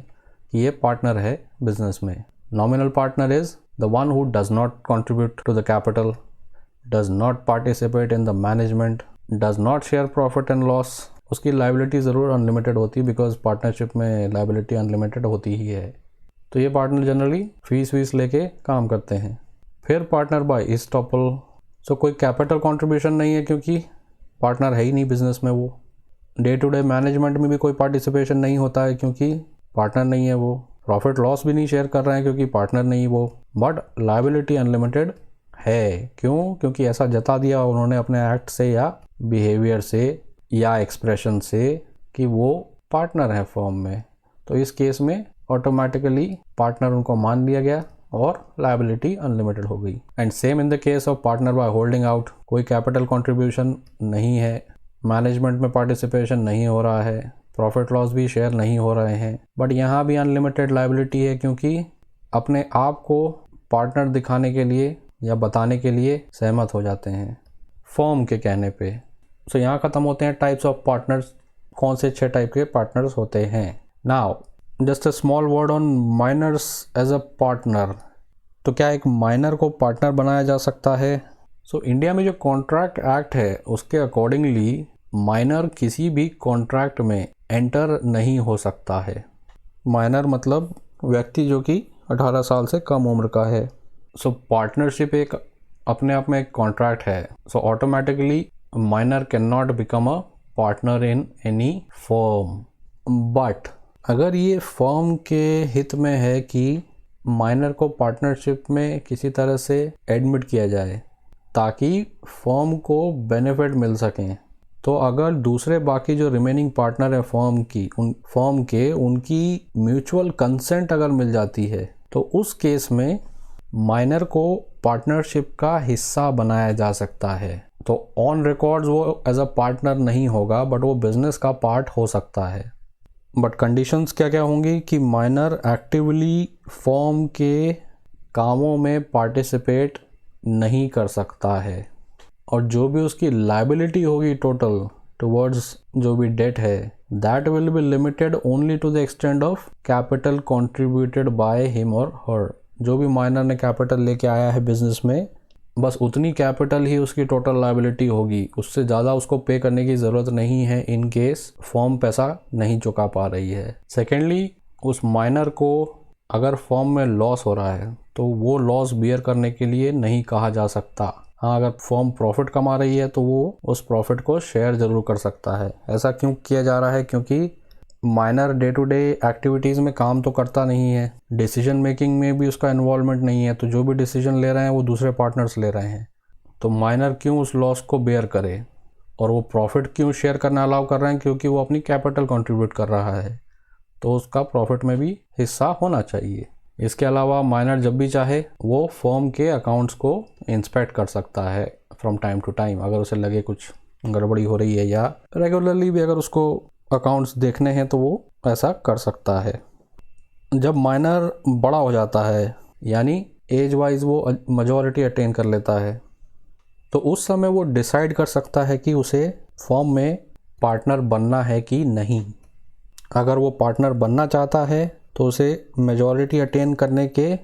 कि ये पार्टनर है बिजनेस में। Nominal partner is the one who does not contribute to the capital, does not participate in the management, does not share profit and loss. उसकी लाइबिलिटी ज़रूर अनलिमिटेड होती है, बिकॉज पार्टनरशिप में लाइबिलिटी अनलिमिटेड होती ही है। तो ये पार्टनर जनरली फीस वीस लेके काम करते हैं। फिर पार्टनर बाय ईस्टॉपल। सो कोई कैपिटल कंट्रीब्यूशन नहीं है क्योंकि पार्टनर है ही नहीं बिजनेस में। वो डे टू डे मैनेजमेंट में भी कोई पार्टिसिपेशन नहीं होता है क्योंकि पार्टनर नहीं है वो। प्रॉफिट लॉस भी नहीं शेयर कर रहे हैं क्योंकि पार्टनर नहीं वो। बट लाइबिलिटी अनलिमिटेड है। क्यों? क्योंकि ऐसा जता दिया उन्होंने अपने एक्ट से या बिहेवियर से या एक्सप्रेशन से कि वो पार्टनर है फर्म में। तो इस केस में ऑटोमेटिकली पार्टनर उनको मान लिया गया और लायबिलिटी अनलिमिटेड हो गई। And same in the case of partner by holding out. कोई कैपिटल कंट्रीब्यूशन नहीं है, मैनेजमेंट में पार्टिसिपेशन नहीं हो रहा है, प्रॉफिट लॉस भी शेयर नहीं हो रहे हैं, बट यहाँ भी अनलिमिटेड लायबिलिटी है क्योंकि अपने आप को पार्टनर दिखाने के लिए या बताने के लिए सहमत हो जाते हैं फर्म के कहने पे। सो यहाँ ख़त्म होते हैं टाइप्स ऑफ पार्टनर्स। कौन से 6 टाइप के पार्टनर्स होते हैं। Now just a small word on minors as a partner. तो क्या एक माइनर को पार्टनर बनाया जा सकता है? सो इंडिया में जो कॉन्ट्रैक्ट एक्ट है उसके अकॉर्डिंगली माइनर किसी भी कॉन्ट्रैक्ट में एंटर नहीं हो सकता है। माइनर मतलब व्यक्ति जो कि 18 साल से कम उम्र का है। सो पार्टनरशिप एक अपने आप में एक कॉन्ट्रैक्ट है। So automatically minor can not become a partner in any firm. But अगर ये फर्म के हित में है कि माइनर को पार्टनरशिप में किसी तरह से एडमिट किया जाए ताकि फर्म को बेनिफिट मिल सकें, तो अगर दूसरे बाकी जो रिमेनिंग पार्टनर है फर्म के उनकी म्यूचुअल कंसेंट अगर मिल जाती है तो उस केस में माइनर को पार्टनरशिप का हिस्सा बनाया जा सकता है। तो ऑन रिकॉर्ड्स वो एज अ पार्टनर नहीं होगा, बट वो बिजनेस का पार्ट हो सकता है। बट कंडीशंस क्या क्या होंगी कि माइनर एक्टिवली फर्म के कामों में पार्टिसिपेट नहीं कर सकता है और जो भी उसकी लायबिलिटी होगी टोटल टुवर्ड्स जो भी डेट है that will be limited only to the extent of capital contributed by him और हर। जो भी माइनर ने कैपिटल लेके आया है बिजनेस में बस उतनी कैपिटल ही उसकी टोटल लायबिलिटी होगी, उससे ज़्यादा उसको पे करने की ज़रूरत नहीं है इन केस फर्म पैसा नहीं चुका पा रही है। सेकेंडली उस माइनर को अगर फर्म में लॉस हो रहा है तो वो लॉस बियर करने के लिए नहीं कहा जा सकता। हाँ, अगर फर्म प्रॉफिट कमा रही है तो वो उस प्रॉफिट को शेयर ज़रूर कर सकता है। ऐसा क्यों किया जा रहा है? क्योंकि minor day to day activities में काम तो करता नहीं है, डिसीजन मेकिंग में भी उसका इन्वॉल्वमेंट नहीं है, तो जो भी डिसीजन ले रहे हैं वो दूसरे पार्टनर्स ले रहे हैं। तो माइनर क्यों उस लॉस को बेयर करे और वो प्रॉफिट क्यों शेयर करना अलाउ कर रहे हैं? क्योंकि वो अपनी कैपिटल कंट्रीब्यूट कर रहा है तो उसका प्रॉफिट में भी हिस्सा होना चाहिए। इसके अलावा माइनर जब भी चाहे वो फर्म के अकाउंट्स को इंस्पेक्ट कर सकता है फ्रॉम टाइम टू टाइम, अगर उसे लगे कुछ गड़बड़ी हो रही है या रेगुलरली भी अगर उसको अकाउंट्स देखने हैं तो वो ऐसा कर सकता है। जब माइनर बड़ा हो जाता है यानी एज वाइज वो मेजॉरिटी अटेन कर लेता है तो उस समय वो डिसाइड कर सकता है कि उसे फर्म में पार्टनर बनना है कि नहीं। अगर वो पार्टनर बनना चाहता है तो उसे मेजॉरिटी अटेन करने के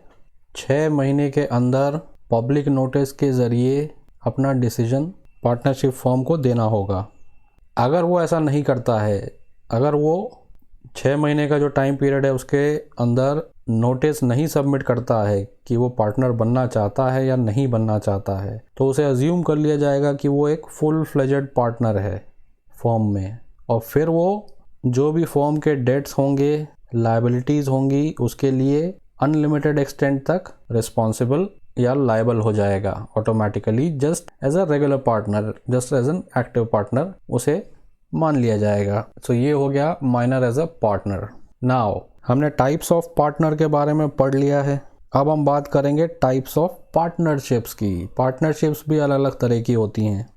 6 महीने के अंदर पब्लिक नोटिस के ज़रिए अपना डिसीजन पार्टनरशिप फॉर्म को देना होगा। अगर वो ऐसा नहीं करता है, अगर वो 6 महीने का जो टाइम पीरियड है उसके अंदर नोटिस नहीं सबमिट करता है कि वो पार्टनर बनना चाहता है या नहीं बनना चाहता है, तो उसे अज्यूम कर लिया जाएगा कि वो एक फुल फ्लेजेड पार्टनर है फॉर्म में, और फिर वो जो भी फॉर्म के डेट्स होंगे, लायबिलिटीज़ होंगी, उसके लिए अनलिमिटेड एक्सटेंट तक रिस्पॉन्सिबल या लायबल हो जाएगा automatically, just as a regular partner, just as an active partner उसे मान लिया जाएगा। सो ये हो गया minor as a partner. Now हमने टाइप्स ऑफ पार्टनर के बारे में पढ़ लिया है, अब हम बात करेंगे टाइप्स ऑफ पार्टनरशिप्स की। पार्टनरशिप्स भी अलग अलग तरह की होती हैं।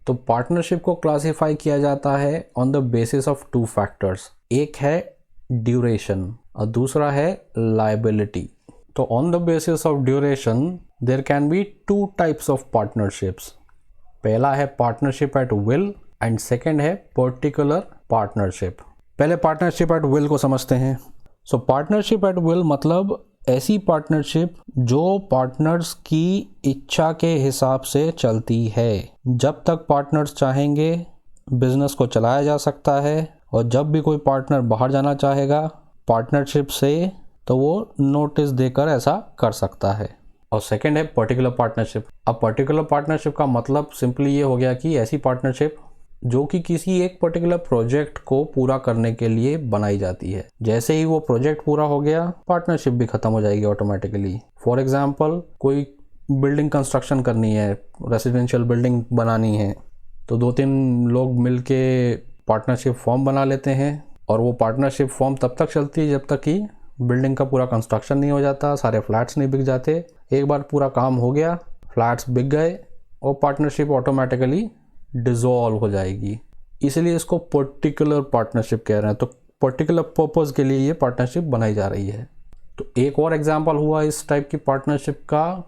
तो पार्टनरशिप को क्लासिफाई किया जाता है on the basis of 2 factors, एक है ड्यूरेशन और दूसरा है लायबिलिटी। तो on the basis of duration there can be 2 types of partnerships. पहला है partnership at will and second है पर्टिकुलर पार्टनरशिप। पहले पार्टनरशिप एट विल को समझते हैं। सो पार्टनरशिप एट विल मतलब ऐसी पार्टनरशिप जो पार्टनर्स की इच्छा के हिसाब से चलती है। जब तक पार्टनर्स चाहेंगे बिजनेस को चलाया जा सकता है, और जब भी कोई पार्टनर बाहर जाना चाहेगा पार्टनरशिप से तो वो नोटिस देकर ऐसा कर सकता है। और सेकंड है पर्टिकुलर पार्टनरशिप। अब पर्टिकुलर पार्टनरशिप का मतलब सिंपली ये हो गया कि ऐसी पार्टनरशिप जो कि किसी एक पर्टिकुलर प्रोजेक्ट को पूरा करने के लिए बनाई जाती है। जैसे ही वो प्रोजेक्ट पूरा हो गया पार्टनरशिप भी खत्म हो जाएगी ऑटोमेटिकली। फॉर एग्जांपल कोई बिल्डिंग कंस्ट्रक्शन करनी है, रेसिडेंशियल बिल्डिंग बनानी है, तो 2-3 लोग मिलके पार्टनरशिप फॉर्म बना लेते हैं, और वो पार्टनरशिप फॉर्म तब तक चलती है जब तक कि बिल्डिंग का पूरा कंस्ट्रक्शन नहीं हो जाता, सारे फ्लैट्स नहीं बिक जाते। एक बार पूरा काम हो गया, फ्लैट्स बिक गए और पार्टनरशिप ऑटोमेटिकली डिसॉल्व हो जाएगी। इसलिए इसको पर्टिकुलर पार्टनरशिप कह रहे हैं। तो पर्टिकुलर पर्पस के लिए ये पार्टनरशिप बनाई जा रही है। तो एक और एग्जांपल हुआ इस टाइप की पार्टनरशिप का,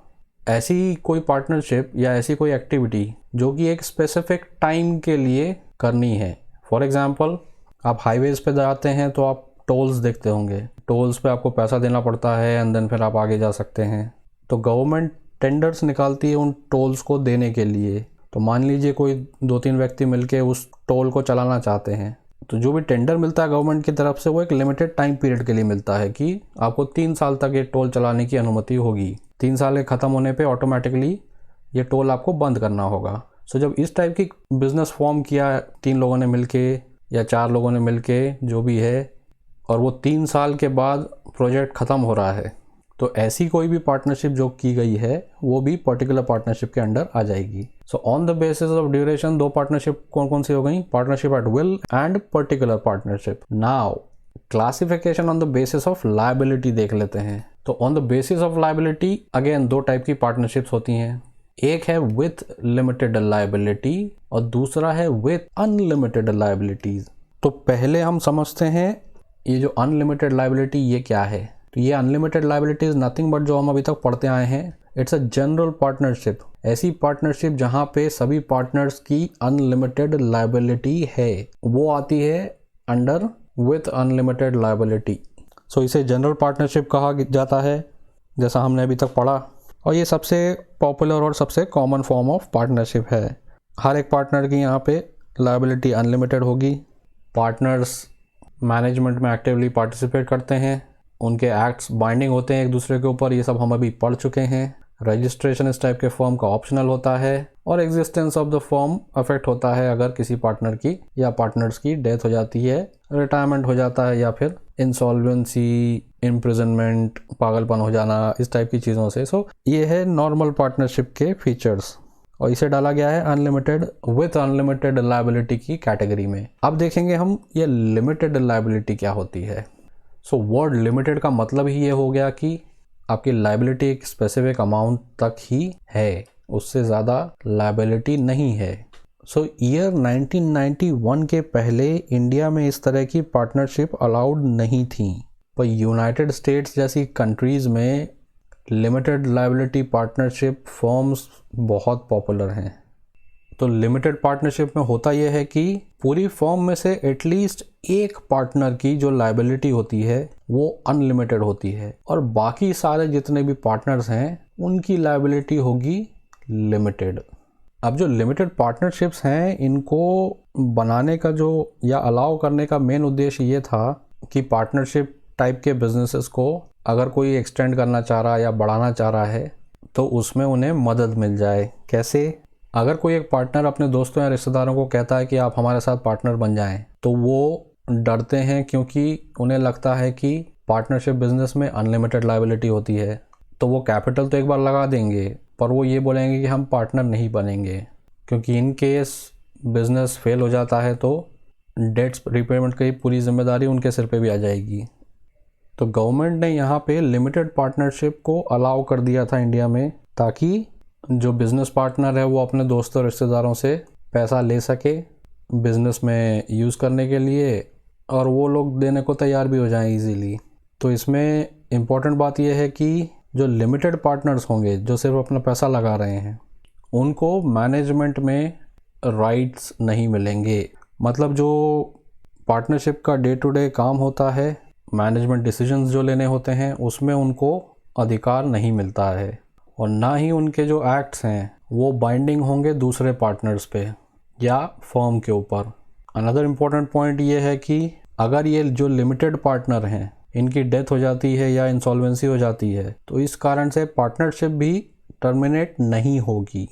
ऐसी कोई पार्टनरशिप या ऐसी कोई एक्टिविटी जो कि एक स्पेसिफिक टाइम के लिए करनी है। फॉर एग्जांपल आप हाईवेज पे जाते हैं तो आप टोल्स देखते होंगे, टोल्स पे आपको पैसा देना पड़ता है एंड देन फिर आप आगे जा सकते हैं। तो गवर्नमेंट टेंडर्स निकालती है उन टोल्स को देने के लिए। तो मान लीजिए कोई 2-3 व्यक्ति मिलके उस टोल को चलाना चाहते हैं, तो जो भी टेंडर मिलता है गवर्नमेंट की तरफ से वो एक लिमिटेड टाइम पीरियड के लिए मिलता है कि आपको 3 साल तक ये टोल चलाने की अनुमति होगी। 3 साल के ख़त्म होने पे ऑटोमेटिकली ये टोल आपको बंद करना होगा। सो जब इस टाइप की बिजनेस फॉर्म किया 3 लोगों ने मिलके या 4 लोगों ने मिलके जो भी है, और वो 3 साल के बाद प्रोजेक्ट ख़त्म हो रहा है, तो ऐसी कोई भी पार्टनरशिप जो की गई है वो भी पर्टिकुलर पार्टनरशिप के अंडर आ जाएगी। So on the basis of duration 2 partnership कौन कौन सी हो गई? Partnership at will and particular partnership. Now classification on the basis of liability देख लेते हैं। तो on the basis of liability again 2 type की पार्टनरशिप्स होती हैं। एक है विथ लिमिटेड लायबिलिटी और दूसरा है विथ अनलिमिटेड लायबिलिटीज। तो पहले हम समझते हैं ये जो अनलिमिटेड लायबिलिटी ये क्या है। तो ये unlimited liability is nothing but जो हम अभी तक पढ़ते आए हैं, इट्स अ जनरल पार्टनरशिप। ऐसी पार्टनरशिप जहां पे सभी पार्टनर्स की अनलिमिटेड लायबिलिटी है वो आती है अंडर विथ अनलिमिटेड लायबिलिटी। सो इसे जनरल पार्टनरशिप कहा जाता है जैसा हमने अभी तक पढ़ा, और ये सबसे पॉपुलर और सबसे कॉमन फॉर्म ऑफ पार्टनरशिप है। हर एक पार्टनर की यहाँ पे लायबिलिटी अनलिमिटेड होगी। पार्टनर्स मैनेजमेंट में एक्टिवली पार्टिसिपेट करते हैं, उनके एक्ट्स बाइंडिंग होते हैं एक दूसरे के ऊपर, ये सब हम अभी पढ़ चुके हैं। रजिस्ट्रेशन इस टाइप के फॉर्म का ऑप्शनल होता है, और existence of the form affect होता है अगर किसी पार्टनर की या पार्टनर्स की डेथ हो जाती है, रिटायरमेंट हो जाता है, या फिर इंसॉल्वेंसी, इम्प्रिजनमेंट, पागलपन हो जाना, इस टाइप की चीज़ों से। सो ये है नॉर्मल पार्टनरशिप के फीचर्स, और इसे डाला गया है अनलिमिटेड विथ अनलिमिटेड लायबिलिटी की कैटेगरी में। अब देखेंगे हम ये लिमिटेड लायबिलिटी क्या होती है। सो वर्ड लिमिटेड का मतलब ही ये हो गया कि आपकी लायबिलिटी एक स्पेसिफिक अमाउंट तक ही है, उससे ज़्यादा लायबिलिटी नहीं है। सो ईयर 1991 के पहले इंडिया में इस तरह की पार्टनरशिप अलाउड नहीं थी, पर यूनाइटेड स्टेट्स जैसी कंट्रीज़ में लिमिटेड लायबिलिटी पार्टनरशिप फॉर्म्स बहुत पॉपुलर हैं। तो लिमिटेड पार्टनरशिप में होता यह है कि पूरी फर्म में से एटलीस्ट एक पार्टनर की जो लायबिलिटी होती है वो अनलिमिटेड होती है और बाकी सारे जितने भी पार्टनर्स हैं उनकी लायबिलिटी होगी लिमिटेड। अब जो लिमिटेड पार्टनरशिप्स हैं इनको बनाने का जो या अलाउ करने का मेन उद्देश्य ये था कि पार्टनरशिप टाइप के बिजनेसेस को अगर कोई एक्सटेंड करना चाह रहा है या बढ़ाना चाह रहा है तो उसमें उन्हें मदद मिल जाए। कैसे? अगर कोई एक पार्टनर अपने दोस्तों या रिश्तेदारों को कहता है कि आप हमारे साथ पार्टनर बन जाएं, तो वो डरते हैं क्योंकि उन्हें लगता है कि पार्टनरशिप बिजनेस में अनलिमिटेड लायबिलिटी होती है। तो वो कैपिटल तो एक बार लगा देंगे पर वो ये बोलेंगे कि हम पार्टनर नहीं बनेंगे, क्योंकि इन केस बिजनेस फेल हो जाता है तो डेट्स रिपेमेंट की पूरी जिम्मेदारी उनके सिर पे भी आ जाएगी। तो गवर्नमेंट ने यहाँ पे लिमिटेड पार्टनरशिप को अलाउ कर दिया था इंडिया में, ताकि जो बिज़नेस पार्टनर है वो अपने दोस्तों रिश्तेदारों से पैसा ले सके बिज़नेस में यूज़ करने के लिए और वो लोग देने को तैयार भी हो जाएं इजीली। तो इसमें इम्पॉर्टेंट बात यह है कि जो लिमिटेड पार्टनर्स होंगे जो सिर्फ अपना पैसा लगा रहे हैं उनको मैनेजमेंट में राइट्स नहीं मिलेंगे। मतलब जो पार्टनरशिप का डे टू डे काम होता है, मैनेजमेंट डिसीजंस जो लेने होते हैं उसमें उनको अधिकार नहीं मिलता है और ना ही उनके जो एक्ट्स हैं वो बाइंडिंग होंगे दूसरे पार्टनर्स पे या फर्म के ऊपर। अनदर इम्पॉर्टेंट पॉइंट ये है कि अगर ये जो लिमिटेड पार्टनर हैं इनकी डेथ हो जाती है या इंसॉल्वेंसी हो जाती है तो इस कारण से पार्टनरशिप भी टर्मिनेट नहीं होगी।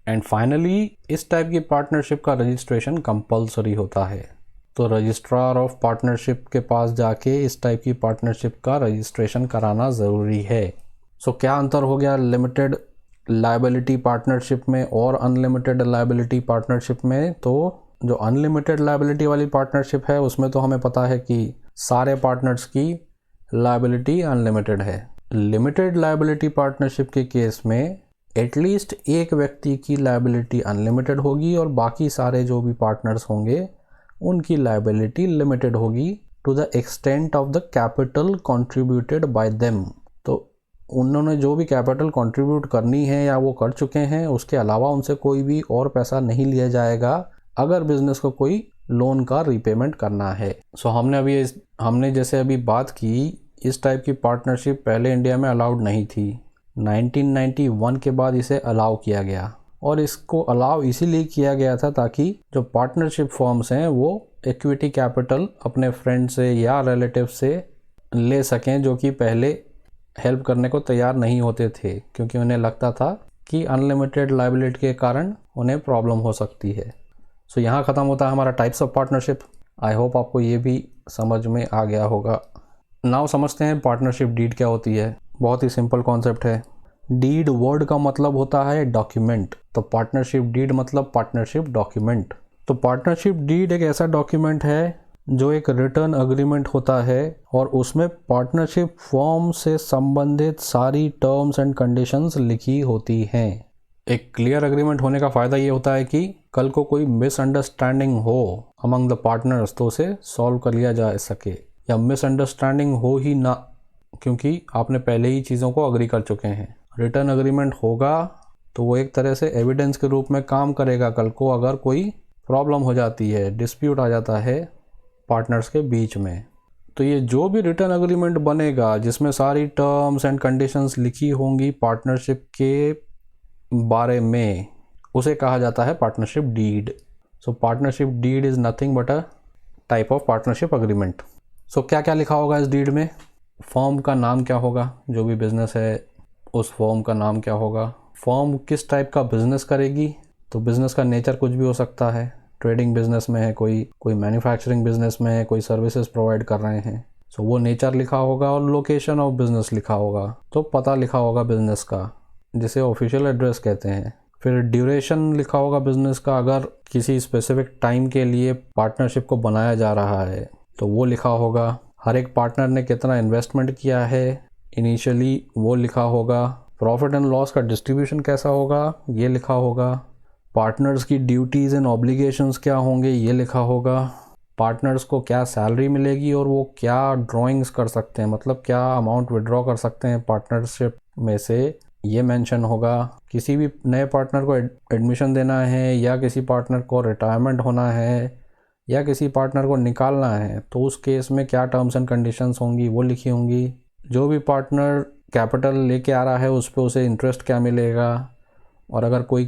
एंड फाइनली इस टाइप की पार्टनरशिप का रजिस्ट्रेशन कंपलसरी होता है। तो रजिस्ट्रार ऑफ पार्टनरशिप के पास जाके इस टाइप की पार्टनरशिप का रजिस्ट्रेशन कराना ज़रूरी है। सो क्या अंतर हो गया लिमिटेड लायबिलिटी पार्टनरशिप में और अनलिमिटेड लायबिलिटी पार्टनरशिप में? तो जो अनलिमिटेड लायबिलिटी वाली पार्टनरशिप है उसमें तो हमें पता है कि सारे पार्टनर्स की लायबिलिटी अनलिमिटेड है। लिमिटेड लायबिलिटी पार्टनरशिप के केस में एटलीस्ट एक व्यक्ति की लायबिलिटी अनलिमिटेड होगी और बाकी सारे जो भी पार्टनर्स होंगे उनकी लायबिलिटी लिमिटेड होगी to the extent of the capital contributed by them. तो उन्होंने जो भी कैपिटल कंट्रीब्यूट करनी है या वो कर चुके हैं उसके अलावा उनसे कोई भी और पैसा नहीं लिया जाएगा अगर बिजनेस को कोई लोन का रीपेमेंट करना है। सो हमने जैसे अभी बात की, इस टाइप की पार्टनरशिप पहले इंडिया में अलाउड नहीं थी। 1991 के बाद इसे अलाउ किया गया और इसको अलाउ इसीलिए किया गया था ताकि जो पार्टनरशिप फर्म्स हैं वो इक्विटी कैपिटल अपने फ्रेंड से या रिलेटिव से ले सकें जो कि पहले हेल्प करने को तैयार नहीं होते थे, क्योंकि उन्हें लगता था कि अनलिमिटेड लायबिलिटी के कारण उन्हें प्रॉब्लम हो सकती है। सो यहाँ ख़त्म होता है हमारा types of partnership. I hope आपको ये भी समझ में आ गया होगा। नाउ समझते हैं पार्टनरशिप डीड क्या होती है। बहुत ही सिंपल कॉन्सेप्ट है। डीड वर्ड का मतलब होता है डॉक्यूमेंट, तो पार्टनरशिप डीड मतलब पार्टनरशिप डॉक्यूमेंट। तो पार्टनरशिप डीड एक ऐसा डॉक्यूमेंट है जो एक रिटर्न अग्रीमेंट होता है और उसमें पार्टनरशिप फॉर्म से संबंधित सारी टर्म्स एंड कंडीशंस लिखी होती हैं। एक क्लियर अग्रीमेंट होने का फ़ायदा ये होता है कि कल को कोई मिसअंडरस्टैंडिंग हो अमंग द पार्टनर्स तो उसे सॉल्व कर लिया जा सके, या मिसअंडरस्टैंडिंग हो ही ना क्योंकि आपने पहले ही चीज़ों को अग्री कर चुके हैं। रिटर्न अग्रीमेंट होगा तो वो एक तरह से एविडेंस के रूप में काम करेगा कल को अगर कोई प्रॉब्लम हो जाती है, डिस्प्यूट आ जाता है पार्टनर्स के बीच में। तो ये जो भी रिटर्न अग्रीमेंट बनेगा जिसमें सारी टर्म्स एंड कंडीशंस लिखी होंगी पार्टनरशिप के बारे में, उसे कहा जाता है partnership deed. So partnership deed is nothing but a type of partnership agreement. So क्या क्या लिखा होगा इस डीड में? फर्म का नाम क्या होगा, जो भी बिज़नेस है उस फर्म का नाम क्या होगा, फर्म किस टाइप का बिज़नेस करेगी, तो बिज़नेस का नेचर कुछ भी हो सकता है, ट्रेडिंग बिजनेस में है कोई मैन्युफैक्चरिंग बिजनेस में है, कोई सर्विसेज प्रोवाइड कर रहे हैं, सो वो नेचर लिखा होगा और लोकेशन ऑफ बिजनेस लिखा होगा, तो पता लिखा होगा बिजनेस का जिसे ऑफिशियल एड्रेस कहते हैं। फिर ड्यूरेशन लिखा होगा बिजनेस का, अगर किसी स्पेसिफिक टाइम के लिए पार्टनरशिप को बनाया जा रहा है तो वो लिखा होगा। हर एक पार्टनर ने कितना इन्वेस्टमेंट किया है इनिशियली वो लिखा होगा। प्रॉफिट एंड लॉस का डिस्ट्रीब्यूशन कैसा होगा ये लिखा होगा। पार्टनर्स की ड्यूटीज़ एंड ऑब्लिगेशंस क्या होंगे ये लिखा होगा। पार्टनर्स को क्या सैलरी मिलेगी और वो क्या ड्राइंग्स कर सकते हैं, मतलब क्या अमाउंट विड्रॉ कर सकते हैं पार्टनरशिप में से ये मेंशन होगा। किसी भी नए पार्टनर को एडमिशन देना है या किसी पार्टनर को रिटायरमेंट होना है या किसी पार्टनर को निकालना है तो उस केस में क्या टर्म्स एंड कंडीशंस होंगी वो लिखी होंगी। जो भी पार्टनर कैपिटल लेके आ रहा है उस पर उसे इंटरेस्ट क्या मिलेगा, और अगर कोई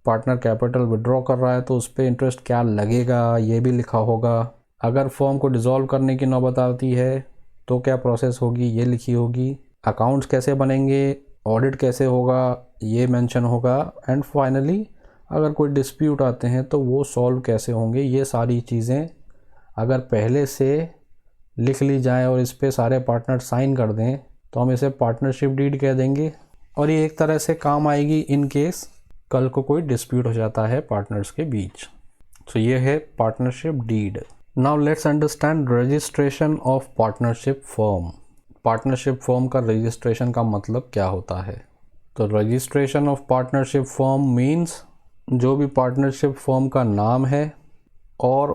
पार्टनर कैपिटल विड्रॉ कर रहा है तो उस पर इंटरेस्ट क्या लगेगा ये भी लिखा होगा। अगर फर्म को डिसॉल्व करने की नौबत आती है तो क्या प्रोसेस होगी ये लिखी होगी। अकाउंट्स कैसे बनेंगे, ऑडिट कैसे होगा ये मेंशन होगा। एंड फाइनली अगर कोई डिस्प्यूट आते हैं तो वो सॉल्व कैसे होंगे, ये सारी चीज़ें अगर पहले से लिख ली जाए और इस पे सारे पार्टनर साइन कर दें तो हम इसे पार्टनरशिप डीड कह देंगे। और ये एक तरह से काम आएगी इन केस कल को कोई डिस्प्यूट हो जाता है पार्टनर्स के बीच। तो ये है partnership deed. Now let's understand registration of partnership form. Partnership form का रजिस्ट्रेशन का मतलब क्या होता है। तो registration of partnership form means जो भी पार्टनरशिप फॉर्म का नाम है और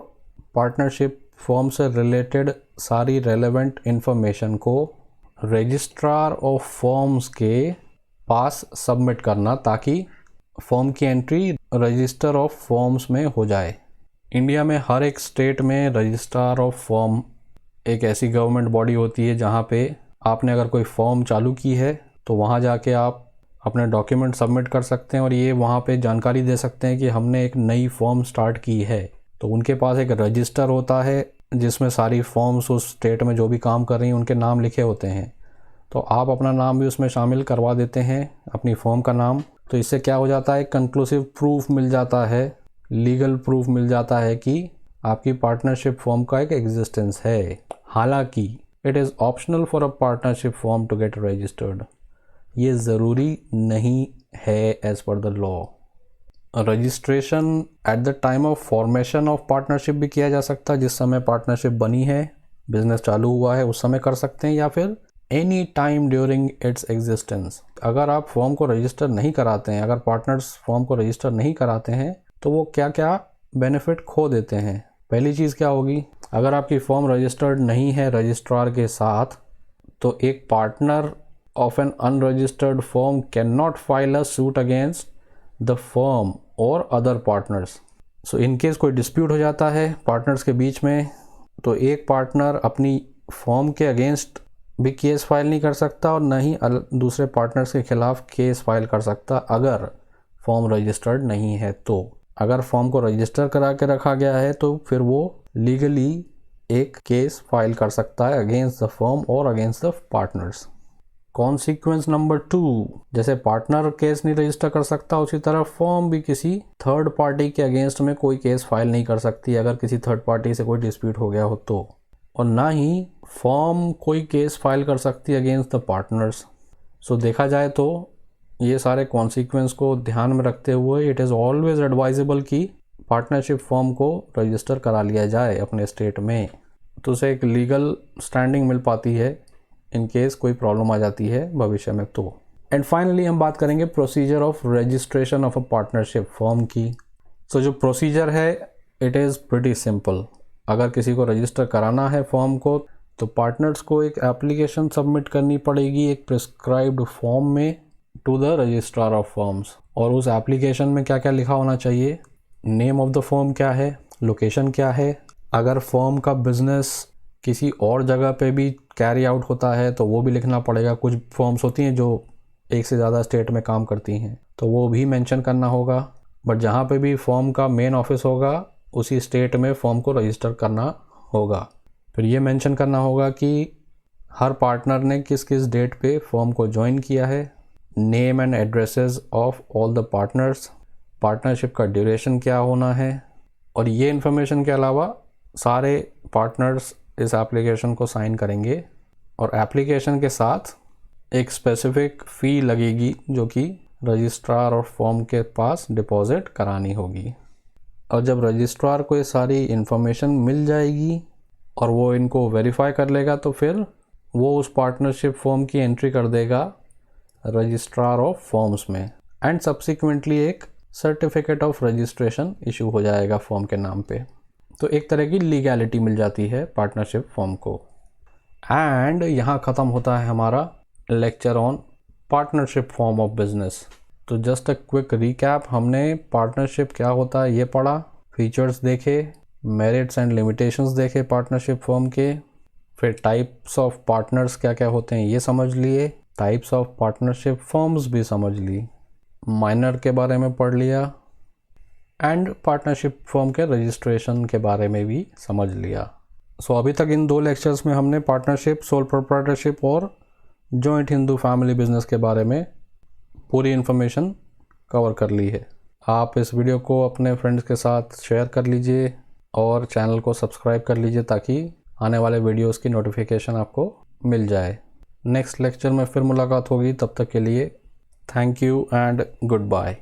पार्टनरशिप फॉर्म से रिलेटेड सारी रेलेवेंट इन्फॉर्मेशन को रजिस्ट्रार ऑफ फॉर्म्स के पास सबमिट करना ताकि फॉर्म की एंट्री रजिस्टर ऑफ फॉर्म्स में हो जाए। इंडिया में हर एक स्टेट में रजिस्ट्रार ऑफ फॉर्म एक ऐसी गवर्नमेंट बॉडी होती है जहाँ पे आपने अगर कोई फॉर्म चालू की है तो वहाँ जाके आप अपने डॉक्यूमेंट सबमिट कर सकते हैं और ये वहाँ पे जानकारी दे सकते हैं कि हमने एक नई फॉर्म स्टार्ट की है। तो उनके पास एक रजिस्टर होता है जिसमें सारी फॉर्म्स उस स्टेट में जो भी काम कर रही हैं उनके नाम लिखे होते हैं। तो आप अपना नाम भी उसमें शामिल करवा देते हैं, अपनी फॉर्म का नाम। तो इससे क्या हो जाता है, कंक्लूसिव प्रूफ मिल जाता है, लीगल प्रूफ मिल जाता है कि आपकी पार्टनरशिप फॉर्म का एक एग्जिस्टेंस है। हालांकि it is optional for a partnership form to get registered, ये ज़रूरी नहीं है as per the law. Registration at the time of formation of partnership भी किया जा सकता है, जिस समय पार्टनरशिप बनी है, बिजनेस चालू हुआ है उस समय कर सकते हैं, या फिर any time during its existence. अगर आप फॉर्म को रजिस्टर नहीं कराते हैं, अगर पार्टनर्स फॉर्म को रजिस्टर नहीं कराते हैं तो वो क्या क्या बेनिफिट खो देते हैं। पहली चीज़ क्या होगी, अगर आपकी फॉर्म रजिस्टर्ड नहीं है रजिस्ट्रार के साथ तो एक partner of an unregistered firm cannot file a suit against the firm or other partners. So in case कोई dispute हो जाता है पार्टनर्स के बीच में तो एक पार्टनर अपनी फॉर्म के अगेंस्ट भी केस फाइल नहीं कर सकता और न ही दूसरे पार्टनर्स के खिलाफ केस फाइल कर सकता अगर फॉर्म रजिस्टर्ड नहीं है। तो अगर फॉर्म को रजिस्टर करा के रखा गया है तो फिर वो लीगली एक केस फाइल कर सकता है अगेंस्ट द फर्म और against the partners. Consequence number 2, जैसे पार्टनर केस नहीं रजिस्टर कर सकता उसी तरह फर्म भी किसी थर्ड पार्टी के अगेंस्ट में कोई केस फाइल नहीं कर सकती अगर किसी थर्ड पार्टी से कोई डिस्प्यूट हो गया हो तो, और ना ही फर्म कोई केस फाइल कर सकती अगेंस्ट द पार्टनर्स। सो देखा जाए तो ये सारे कॉन्सिक्वेंस को ध्यान में रखते हुए इट इज़ ऑलवेज एडवाइजेबल कि पार्टनरशिप फर्म को रजिस्टर करा लिया जाए अपने स्टेट में, तो उसे एक लीगल स्टैंडिंग मिल पाती है इन केस कोई प्रॉब्लम आ जाती है भविष्य में तो। एंड फाइनली हम बात करेंगे procedure of registration of a partnership firm की। सो जो प्रोसीजर है इट इज़ प्रिटी सिंपल। अगर किसी को रजिस्टर कराना है फर्म को तो पार्टनर्स को एक एप्लीकेशन सबमिट करनी पड़ेगी एक प्रिस्क्राइब्ड फॉर्म में to the registrar of firms. और उस एप्लीकेशन में क्या क्या लिखा होना चाहिए, नेम ऑफ द फर्म क्या है, लोकेशन क्या है, अगर फर्म का बिजनेस किसी और जगह पे भी कैरी आउट होता है तो वो भी लिखना पड़ेगा। कुछ फर्म्स होती हैं जो एक से ज़्यादा स्टेट में काम करती हैं तो वो भी मेंशन करना होगा। बट जहाँ पे भी फर्म का मेन ऑफिस होगा उसी स्टेट में फर्म को रजिस्टर करना होगा। फिर ये मेंशन करना होगा कि हर पार्टनर ने किस किस डेट पे फर्म को ज्वाइन किया है, name and addresses of all the partners, partnership का ड्यूरेशन क्या होना है। और ये इन्फॉर्मेशन के अलावा सारे पार्टनर्स इस एप्लीकेशन को साइन करेंगे और एप्लीकेशन के साथ एक स्पेसिफिक फ़ी लगेगी जो कि रजिस्ट्रार और फर्म के पास डिपॉजिट करानी होगी। और जब रजिस्ट्रार को ये सारी इन्फॉर्मेशन मिल जाएगी और वो इनको वेरीफाई कर लेगा तो फिर वो उस पार्टनरशिप फर्म की एंट्री कर देगा रजिस्ट्रार ऑफ फर्म्स में एंड सब्सिक्वेंटली एक सर्टिफिकेट ऑफ रजिस्ट्रेशन इशू हो जाएगा फर्म के नाम पे। तो एक तरह की लीगैलिटी मिल जाती है पार्टनरशिप फर्म को। एंड यहाँ ख़त्म होता है हमारा lecture on partnership form of business. तो जस्ट अ क्विक रिकैप, हमने पार्टनरशिप क्या होता है ये पढ़ा, फीचर्स देखे, मेरिट्स एंड लिमिटेशंस देखे पार्टनरशिप फॉर्म के, फिर टाइप्स ऑफ पार्टनर्स क्या क्या होते हैं ये समझ लिए, टाइप्स ऑफ पार्टनरशिप फॉर्म्स भी समझ ली, माइनर के बारे में पढ़ लिया एंड पार्टनरशिप फॉर्म के रजिस्ट्रेशन के बारे में भी समझ लिया। सो अभी तक इन 2 लेक्चर्स में हमने पार्टनरशिप, सोल प्रोप्राइटरशिप और जॉइंट हिंदू फैमिली बिजनेस के बारे में पूरी इन्फॉर्मेशन कवर कर ली है। आप इस वीडियो को अपने फ्रेंड्स के साथ शेयर कर लीजिए और चैनल को सब्सक्राइब कर लीजिए ताकि आने वाले वीडियोस की नोटिफिकेशन आपको मिल जाए। नेक्स्ट लेक्चर में फिर मुलाकात होगी, तब तक के लिए thank you and good bye.